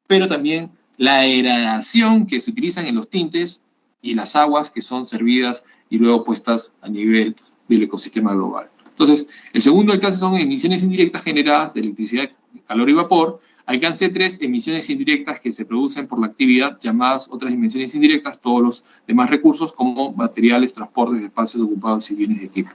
S5: pero también la degradación que se utilizan en los tintes y las aguas que son servidas y luego puestas a nivel del ecosistema global. Entonces, el segundo alcance son emisiones indirectas generadas de electricidad, calor y vapor. Alcance 3, emisiones indirectas que se producen por la actividad, llamadas otras emisiones indirectas, todos los demás recursos como materiales, transportes de espacios ocupados y bienes de equipo.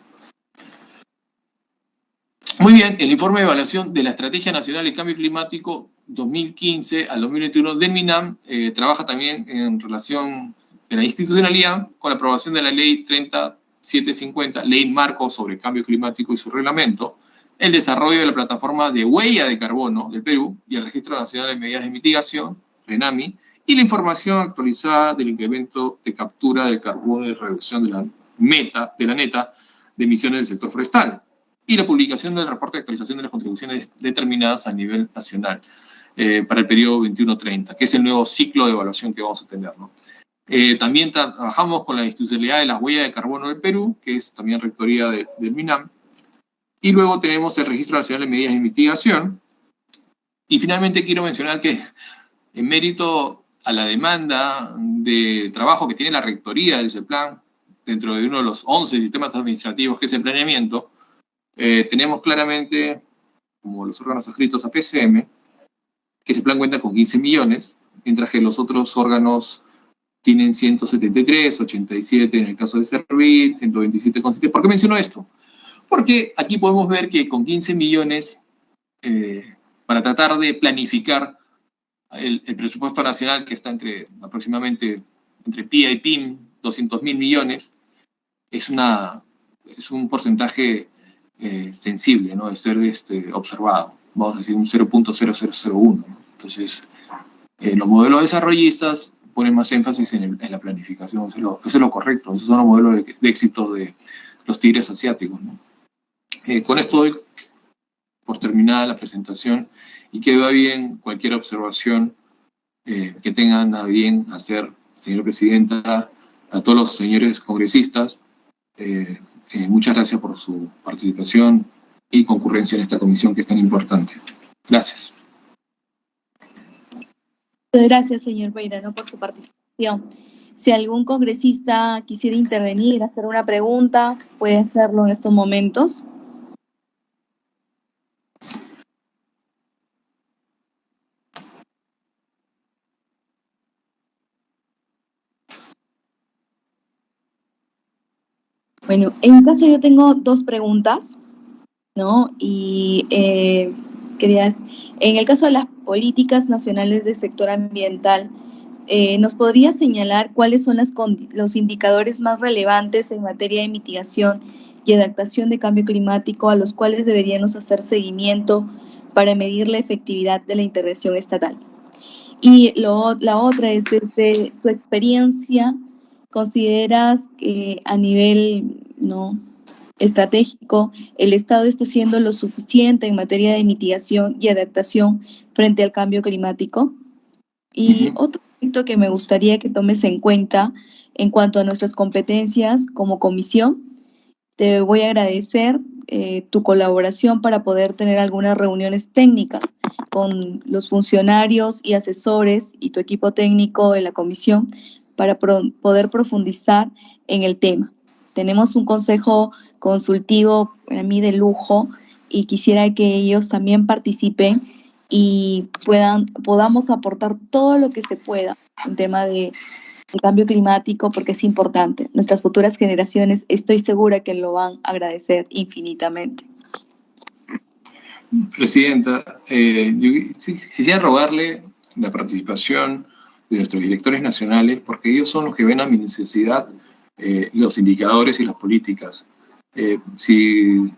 S5: Muy bien, el informe de evaluación de la Estrategia Nacional de Cambio Climático 2015 al 2021 del MINAM trabaja también en relación de la institucionalidad con la aprobación de la Ley 3750, Ley Marco sobre Cambio Climático y su reglamento, el desarrollo de la plataforma de huella de carbono del Perú y el Registro Nacional de Medidas de Mitigación, RENAMI, y la información actualizada del incremento de captura del carbono y reducción de la neta de emisiones del sector forestal, y la publicación del reporte de actualización de las contribuciones determinadas a nivel nacional para el periodo 21-30, que es el nuevo ciclo de evaluación que vamos a tener, ¿no? También trabajamos con la institucionalidad de las huellas de carbono del Perú, que es también rectoría del MINAM, y luego tenemos el Registro Nacional de Medidas de Mitigación. Y finalmente quiero mencionar que en mérito a la demanda de trabajo que tiene la rectoría del CEPLAN, dentro de uno de los 11 sistemas administrativos que es el planeamiento, tenemos claramente, como los órganos adscritos a PCM, que el CEPLAN cuenta con 15 millones, mientras que los otros órganos tienen 173, 87 en el caso de Servir, 127,7. ¿Por qué menciono esto? Porque aquí podemos ver que con 15 millones, para tratar de planificar el presupuesto nacional, que está aproximadamente entre PIA y PIM, 200.000 millones, es un porcentaje sensible, ¿no? De ser observado. Vamos a decir un 0.0001, ¿no? Entonces, los modelos desarrollistas ponen más énfasis en la planificación. Eso es lo correcto. Esos son los modelos de éxito de los tigres asiáticos, ¿no? Con esto doy por terminada la presentación y queda bien cualquier observación que tengan a bien hacer, señora presidenta, a todos los señores congresistas. Muchas gracias por su participación y concurrencia en esta comisión que es tan importante. Gracias.
S4: Gracias, señor Peirano, por su participación. Si algún congresista quisiera intervenir, hacer una pregunta, puede hacerlo en estos momentos. Bueno, en mi caso yo tengo 2 preguntas, ¿no? Y en el caso de las políticas nacionales del sector ambiental, ¿nos podría señalar cuáles son los indicadores más relevantes en materia de mitigación y adaptación de cambio climático a los cuales deberíamos hacer seguimiento para medir la efectividad de la intervención estatal? Y la otra es, desde tu experiencia, ¿consideras que a nivel estratégico el Estado está haciendo lo suficiente en materia de mitigación y adaptación frente al cambio climático? Y otro aspecto que me gustaría que tomes en cuenta en cuanto a nuestras competencias como comisión, te voy a agradecer tu colaboración para poder tener algunas reuniones técnicas con los funcionarios y asesores y tu equipo técnico de la comisión para poder profundizar en el tema. Tenemos un consejo consultivo para mí de lujo y quisiera que ellos también participen y podamos aportar todo lo que se pueda en tema de cambio climático, porque es importante. Nuestras futuras generaciones estoy segura que lo van a agradecer infinitamente.
S5: Presidenta, yo quisiera rogarle la participación de nuestros directores nacionales, porque ellos son los que ven a mi necesidad los indicadores y las políticas. Si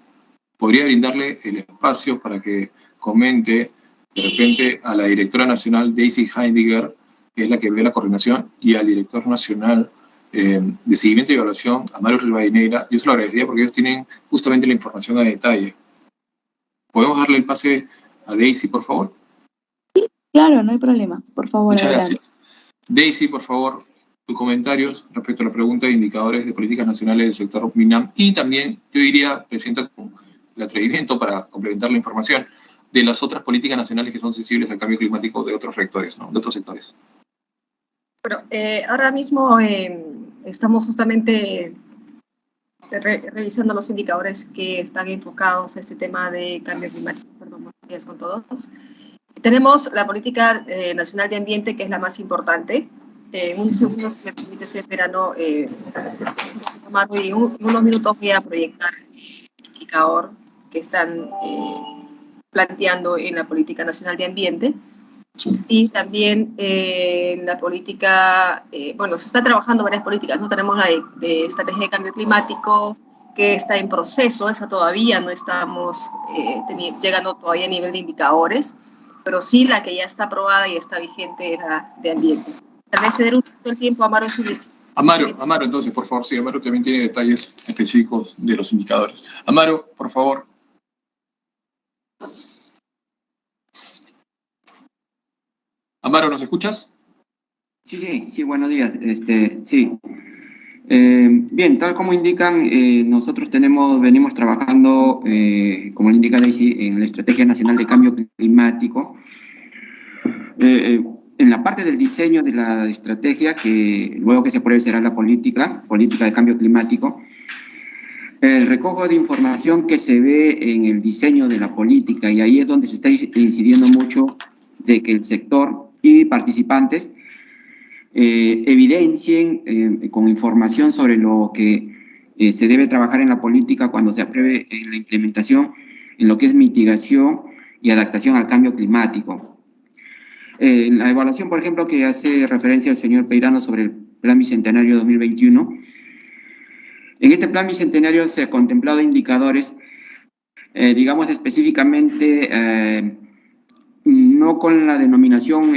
S5: podría brindarle el espacio para que comente de repente a la directora nacional Daisy Heidegger, que es la que ve la coordinación, y al director nacional de seguimiento y evaluación, a Mario Rivadeneira. Yo se lo agradecería porque ellos tienen justamente la información a detalle. ¿Podemos darle el pase a Daisy, por favor?
S4: Sí, claro, no hay problema. Por favor,
S5: Muchas
S4: adelante.
S5: gracias. Daisy, por favor, tus comentarios respecto a la pregunta de indicadores de políticas nacionales del sector MINAM, y también, yo diría, Presidenta, con el atrevimiento para complementar la información de las otras políticas nacionales que son sensibles al cambio climático de otros sectores, ¿no? De otros sectores.
S6: Bueno, ahora mismo estamos justamente revisando los indicadores que están enfocados a este tema de cambio climático. Perdón, buenos días con todos. Tenemos la Política Nacional de Ambiente, que es la más importante. En un segundo, si me permite, señor Perano, en unos minutos voy a proyectar el indicador que están planteando en la Política Nacional de Ambiente. Y también en la política, bueno, se está trabajando varias políticas, ¿no? Tenemos la de estrategia de cambio climático, que está en proceso, esa todavía no estamos llegando todavía a nivel de indicadores, pero sí la que ya está aprobada y está vigente es la de ambiente. Tal vez ceder un poquito el tiempo a Amaro.
S5: Amaro, entonces, por favor, sí, Amaro también tiene detalles específicos de los indicadores. Amaro, por favor. Amaro, ¿nos escuchas?
S7: Sí, buenos días. Sí. Bien, tal como indican, nosotros venimos trabajando, como le indica Daisy, en la Estrategia Nacional de Cambio Climático. En la parte del diseño de la estrategia, que luego que se apruebe será la política de cambio climático, el recojo de información que se ve en el diseño de la política, y ahí es donde se está incidiendo mucho de que el sector y participantes evidencien con información sobre lo que se debe trabajar en la política cuando se apruebe en la implementación en lo que es mitigación y adaptación al cambio climático. La evaluación, por ejemplo, que hace referencia el señor Peirano sobre el Plan Bicentenario 2021, en este Plan Bicentenario se ha contemplado indicadores, digamos específicamente, no con la denominación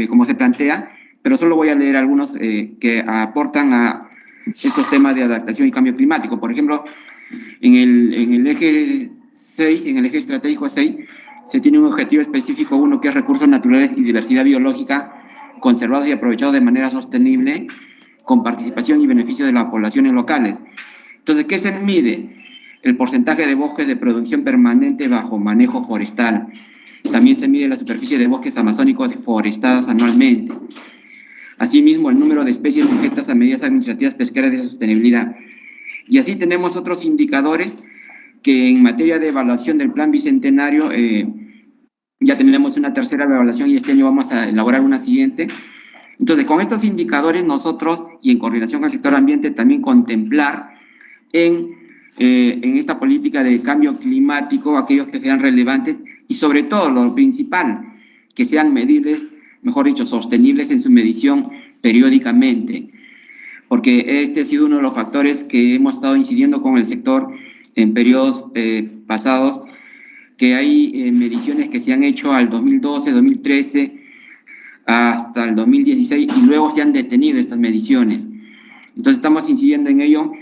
S7: como se plantea, pero solo voy a leer algunos que aportan a estos temas de adaptación y cambio climático. Por ejemplo, en el eje 6, en el eje estratégico 6, se tiene un objetivo específico, uno que es recursos naturales y diversidad biológica conservados y aprovechados de manera sostenible, con participación y beneficio de las poblaciones locales. Entonces, ¿qué se mide? El porcentaje de bosques de producción permanente bajo manejo forestal. También se mide la superficie de bosques amazónicos forestados anualmente. Asimismo, el número de especies sujetas a medidas administrativas pesqueras de sostenibilidad. Y así tenemos otros indicadores que en materia de evaluación del Plan Bicentenario ya tenemos una tercera evaluación y este año vamos a elaborar una siguiente. Entonces, con estos indicadores nosotros, y en coordinación con el sector ambiente, también contemplar en esta política de cambio climático aquellos que sean relevantes y sobre todo lo principal, que sean medibles, mejor dicho, sostenibles en su medición periódicamente, porque este ha sido uno de los factores que hemos estado incidiendo con el sector en periodos pasados, que hay mediciones que se han hecho al 2012, 2013, hasta el 2016, y luego se han detenido estas mediciones. Entonces estamos incidiendo en ello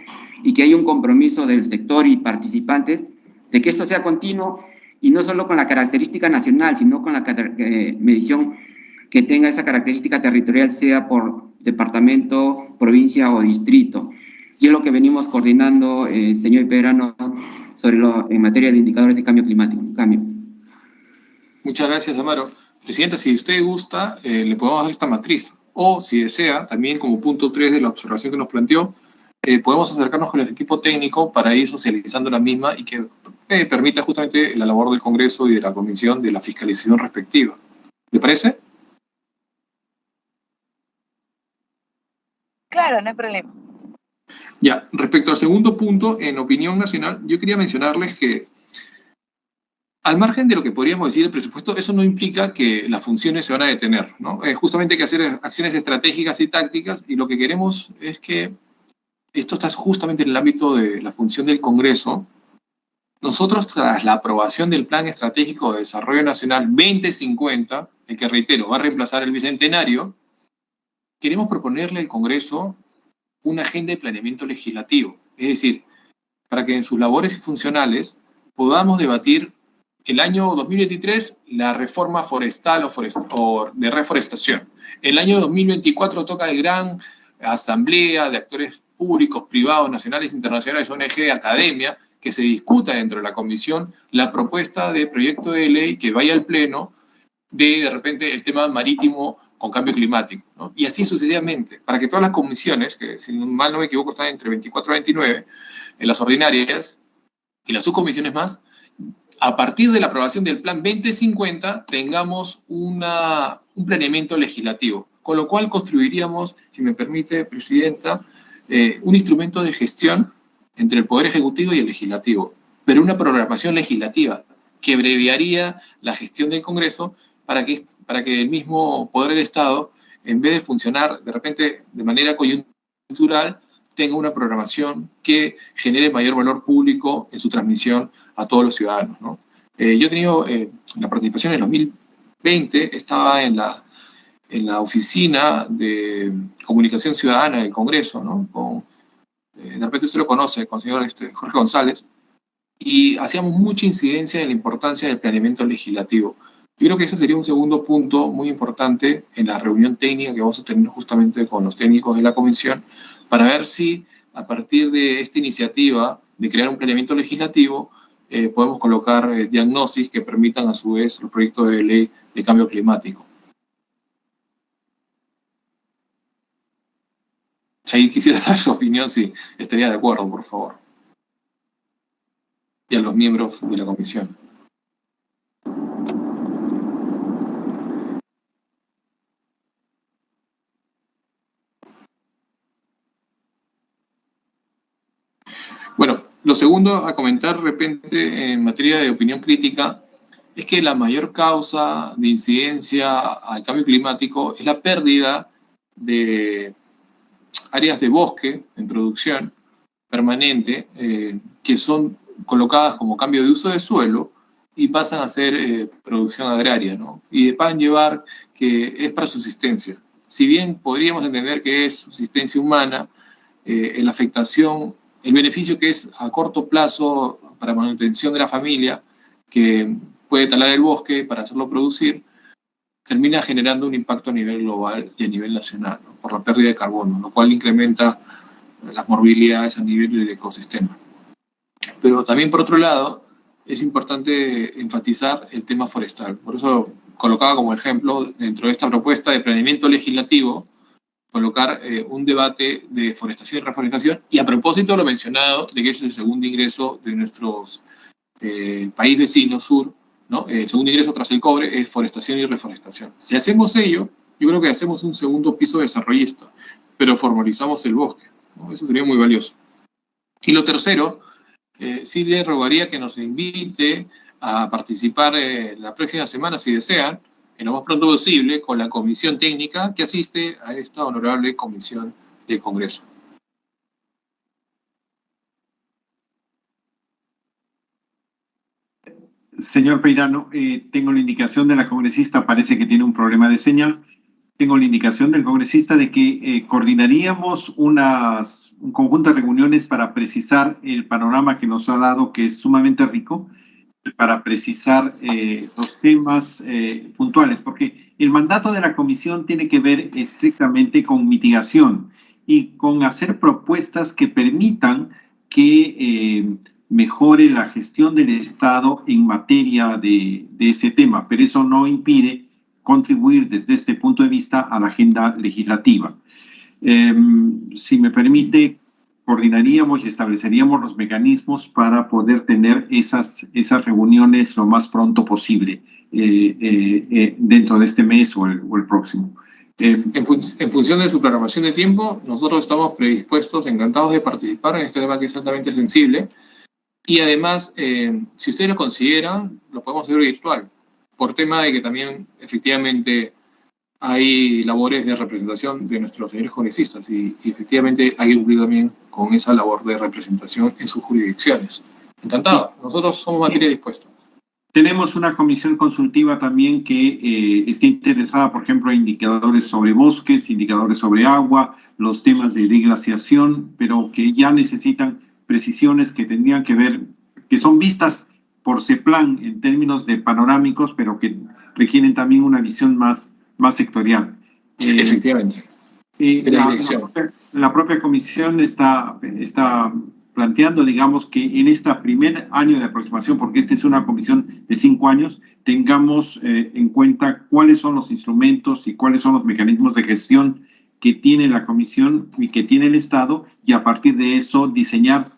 S7: y que hay un compromiso del sector y participantes de que esto sea continuo y no solo con la característica nacional, sino con la medición que tenga esa característica territorial, sea por departamento, provincia o distrito. Y es lo que venimos coordinando, señor Peirano, en materia de indicadores de cambio climático.
S5: Muchas gracias, Amaro. Presidenta, si usted gusta, le podemos dar esta matriz. O, si desea, también como punto 3 de la observación que nos planteó, podemos acercarnos con el equipo técnico para ir socializando la misma y que permita justamente la labor del Congreso y de la Comisión de la fiscalización respectiva. ¿Le parece?
S8: Claro, no hay problema.
S5: Ya, respecto al segundo punto, en opinión nacional, yo quería mencionarles que al margen de lo que podríamos decir el presupuesto, eso no implica que las funciones se van a detener, ¿no? Justamente hay que hacer acciones estratégicas y tácticas, y lo que queremos es que esto está justamente en el ámbito de la función del Congreso. Nosotros, tras la aprobación del Plan Estratégico de Desarrollo Nacional 2050, el que, reitero, va a reemplazar el Bicentenario, queremos proponerle al Congreso una agenda de planeamiento legislativo, es decir, para que en sus labores funcionales podamos debatir el año 2023 la reforma forestal o de reforestación. El año 2024 toca el gran asamblea de actores públicos, privados, nacionales, internacionales, ONG, academia, que se discuta dentro de la comisión la propuesta de proyecto de ley que vaya al pleno de repente el tema marítimo con cambio climático, ¿no? Y así sucesivamente, para que todas las comisiones, que si mal no me equivoco están entre 24 y 29, en las ordinarias y las subcomisiones más, a partir de la aprobación del Plan 2050 tengamos un planeamiento legislativo, con lo cual construiríamos, si me permite, Presidenta, un instrumento de gestión entre el Poder Ejecutivo y el Legislativo, pero una programación legislativa que abreviaría la gestión del Congreso para que el mismo Poder del Estado, en vez de funcionar de repente de manera coyuntural, tenga una programación que genere mayor valor público en su transmisión a todos los ciudadanos, ¿no? Yo he tenido la participación en 2020, estaba en la oficina de comunicación ciudadana del Congreso, ¿no? De repente usted lo conoce, con el señor Jorge González, y hacíamos mucha incidencia en la importancia del planeamiento legislativo. Yo creo que ese sería un segundo punto muy importante en la reunión técnica que vamos a tener justamente con los técnicos de la comisión, para ver si a partir de esta iniciativa de crear un planeamiento legislativo podemos colocar diagnosis que permitan a su vez los proyectos de ley de cambio climático. Ahí quisiera saber su opinión, si estaría de acuerdo, por favor. Y a los miembros de la comisión. Bueno, lo segundo a comentar de repente en materia de opinión crítica es que la mayor causa de incidencia al cambio climático es la pérdida de áreas de bosque en producción permanente que son colocadas como cambio de uso de suelo y pasan a ser producción agraria, ¿no? Y de llevar que es para subsistencia. Si bien podríamos entender que es subsistencia humana, la afectación, el beneficio que es a corto plazo para manutención de la familia, que puede talar el bosque para hacerlo producir, termina generando un impacto a nivel global y a nivel nacional, ¿no? Por la pérdida de carbono, lo cual incrementa las morbilidades a nivel del ecosistema. Pero también, por otro lado, es importante enfatizar el tema forestal. Por eso colocaba como ejemplo, dentro de esta propuesta de planeamiento legislativo, colocar un debate de forestación y reforestación, y a propósito de lo mencionado, de que es el segundo ingreso de nuestros país vecino sur, ¿no? El segundo ingreso tras el cobre es forestación y reforestación. Si hacemos ello, yo creo que hacemos un segundo piso desarrollista, pero formalizamos el bosque, ¿no? Eso sería muy valioso. Y lo tercero, sí le rogaría que nos invite a participar la próxima semana, si desean, en lo más pronto posible, con la comisión técnica que asiste a esta honorable comisión del Congreso.
S1: Señor Peirano, tengo la indicación de la congresista, parece que tiene un problema de señal. Tengo la indicación del congresista de que coordinaríamos un conjunto de reuniones para precisar el panorama que nos ha dado, que es sumamente rico, para precisar los temas puntuales, porque el mandato de la comisión tiene que ver estrictamente con mitigación y con hacer propuestas que permitan que mejore la gestión del Estado en materia de ese tema, pero eso no impide contribuir desde este punto de vista a la agenda legislativa. Si me permite, coordinaríamos y estableceríamos los mecanismos para poder tener esas reuniones lo más pronto posible dentro de este mes o el próximo.
S5: En función de su programación de tiempo, nosotros estamos predispuestos, encantados de participar en este tema que es altamente sensible. Y además, si ustedes lo consideran, lo podemos hacer virtual, por tema de que también efectivamente hay labores de representación de nuestros señores congresistas y efectivamente hay que cumplir también con esa labor de representación en sus jurisdicciones. Encantado, nosotros somos materia dispuesta.
S1: Tenemos una comisión consultiva también que está interesada, por ejemplo, en indicadores sobre bosques, indicadores sobre agua, los temas de deglaciación, pero que ya necesitan precisiones que tendrían que ver, que son vistas por CEPLAN en términos de panorámicos, pero que requieren también una visión más sectorial.
S5: Efectivamente.
S1: La propia comisión está planteando, digamos, que en este primer año de aproximación, porque esta es una comisión de 5 años, tengamos en cuenta cuáles son los instrumentos y cuáles son los mecanismos de gestión que tiene la comisión y que tiene el Estado, y a partir de eso diseñar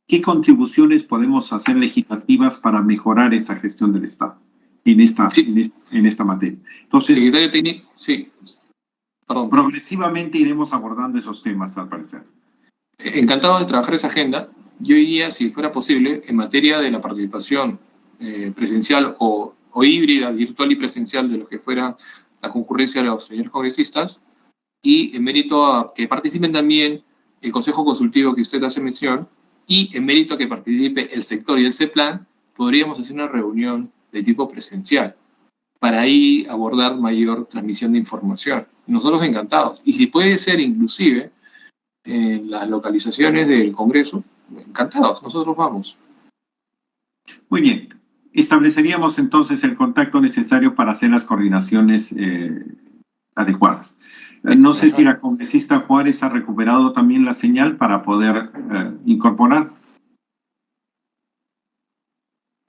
S1: qué contribuciones podemos hacer legislativas para mejorar esa gestión del Estado en esta materia. Entonces,
S5: secretario técnico, sí. Perdón.
S1: Progresivamente iremos abordando esos temas, al parecer.
S5: Encantado de trabajar esa agenda. Yo diría, si fuera posible, en materia de la participación presencial o híbrida, virtual y presencial de lo que fuera la concurrencia de los señores congresistas, y en mérito a que participen también el Consejo Consultivo que usted hace mención, y en mérito a que participe el sector y el CEPLAN, podríamos hacer una reunión de tipo presencial para ahí abordar mayor transmisión de información. Nosotros encantados. Y si puede ser inclusive en las localizaciones del Congreso, encantados, nosotros vamos.
S1: Muy bien. Estableceríamos entonces el contacto necesario para hacer las coordinaciones adecuadas. No sé si la congresista Juárez ha recuperado también la señal para poder incorporar.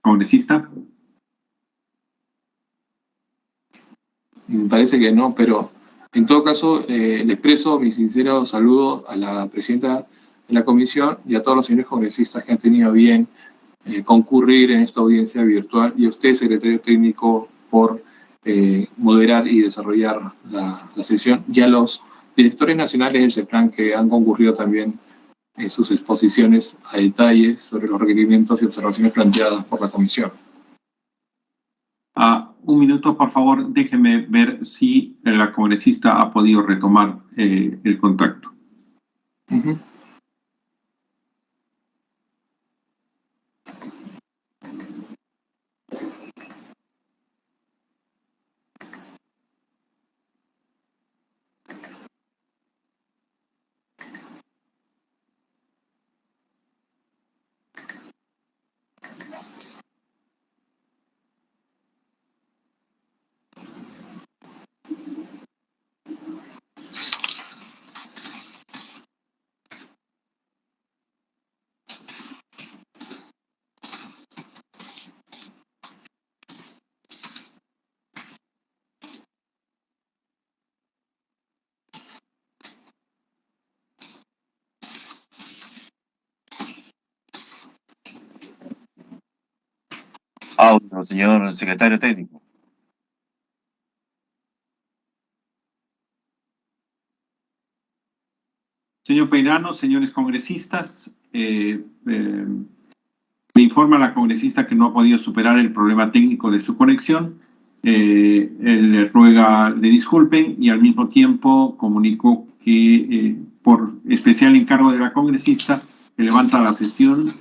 S1: ¿Congresista?
S5: Me parece que no, pero en todo caso le expreso mi sincero saludo a la presidenta de la comisión y a todos los señores congresistas que han tenido bien concurrir en esta audiencia virtual, y a usted, secretario técnico, por moderar y desarrollar la sesión, y a los directores nacionales del CEPLAN que han concurrido también en sus exposiciones a detalle sobre los requerimientos y observaciones planteadas por la comisión.
S1: Un minuto, por favor, déjeme ver si la congresista ha podido retomar el contacto.
S5: Uh-huh.
S8: Audio, señor secretario técnico.
S1: Señor Peirano, señores congresistas, me informa la congresista que no ha podido superar el problema técnico de su conexión. Le ruega le disculpen y al mismo tiempo comunico que por especial encargo de la congresista se levanta la sesión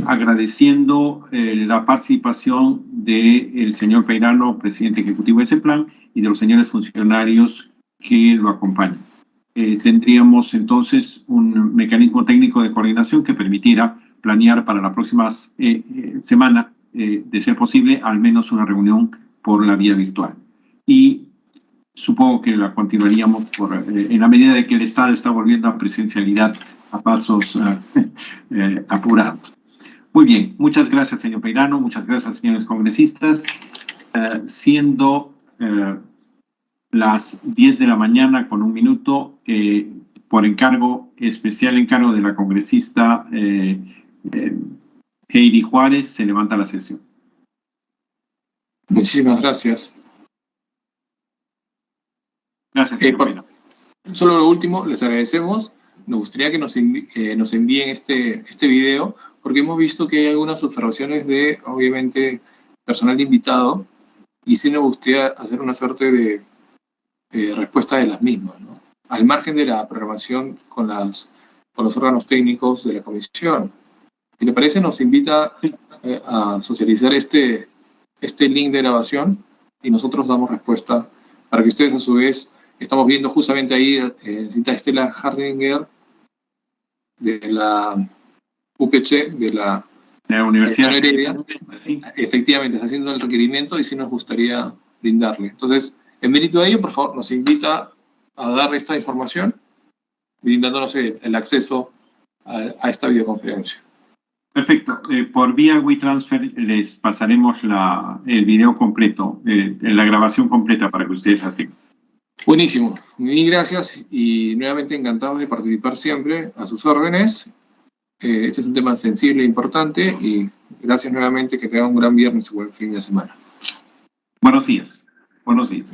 S1: agradeciendo la participación del señor Peirano, presidente ejecutivo de CEPLAN, y de los señores funcionarios que lo acompañan. Tendríamos entonces un mecanismo técnico de coordinación que permitiera planear para la próxima semana, de ser posible, al menos una reunión por la vía virtual. Y supongo que la continuaríamos en la medida de que el Estado está volviendo a presencialidad a pasos apurados. Muy bien, muchas gracias, señor Peirano, muchas gracias, señores congresistas. Siendo las 10 de la mañana con 1 minuto, por encargo, especial encargo de la congresista Heidi Juárez, se levanta la sesión.
S5: Muchísimas gracias.
S1: Gracias, señor.
S5: Solo lo último, les agradecemos. Nos gustaría que nos envíen este video, porque hemos visto que hay algunas observaciones de, obviamente, personal invitado, y sí nos gustaría hacer una suerte de respuesta de las mismas, ¿no? Al margen de la programación con los órganos técnicos de la comisión. Si le parece, nos invita a socializar este link de grabación y nosotros damos respuesta para que ustedes a su vez. Estamos viendo justamente ahí, cita Estela Hardinger, de la UPC, de la
S1: Universidad
S5: Heredia. Sí. Efectivamente, está haciendo el requerimiento y sí nos gustaría brindarle. Entonces, en mérito de ello, por favor, nos invita a dar esta información, brindándonos el acceso a esta videoconferencia.
S1: Perfecto. Por vía WeTransfer les pasaremos el video completo, la grabación completa para que ustedes la tengan.
S5: Buenísimo. Mil gracias y nuevamente encantados de participar siempre a sus órdenes. Este es un tema sensible e importante y gracias nuevamente, que tengan un gran viernes y buen fin de semana.
S1: Buenos días. Buenos días.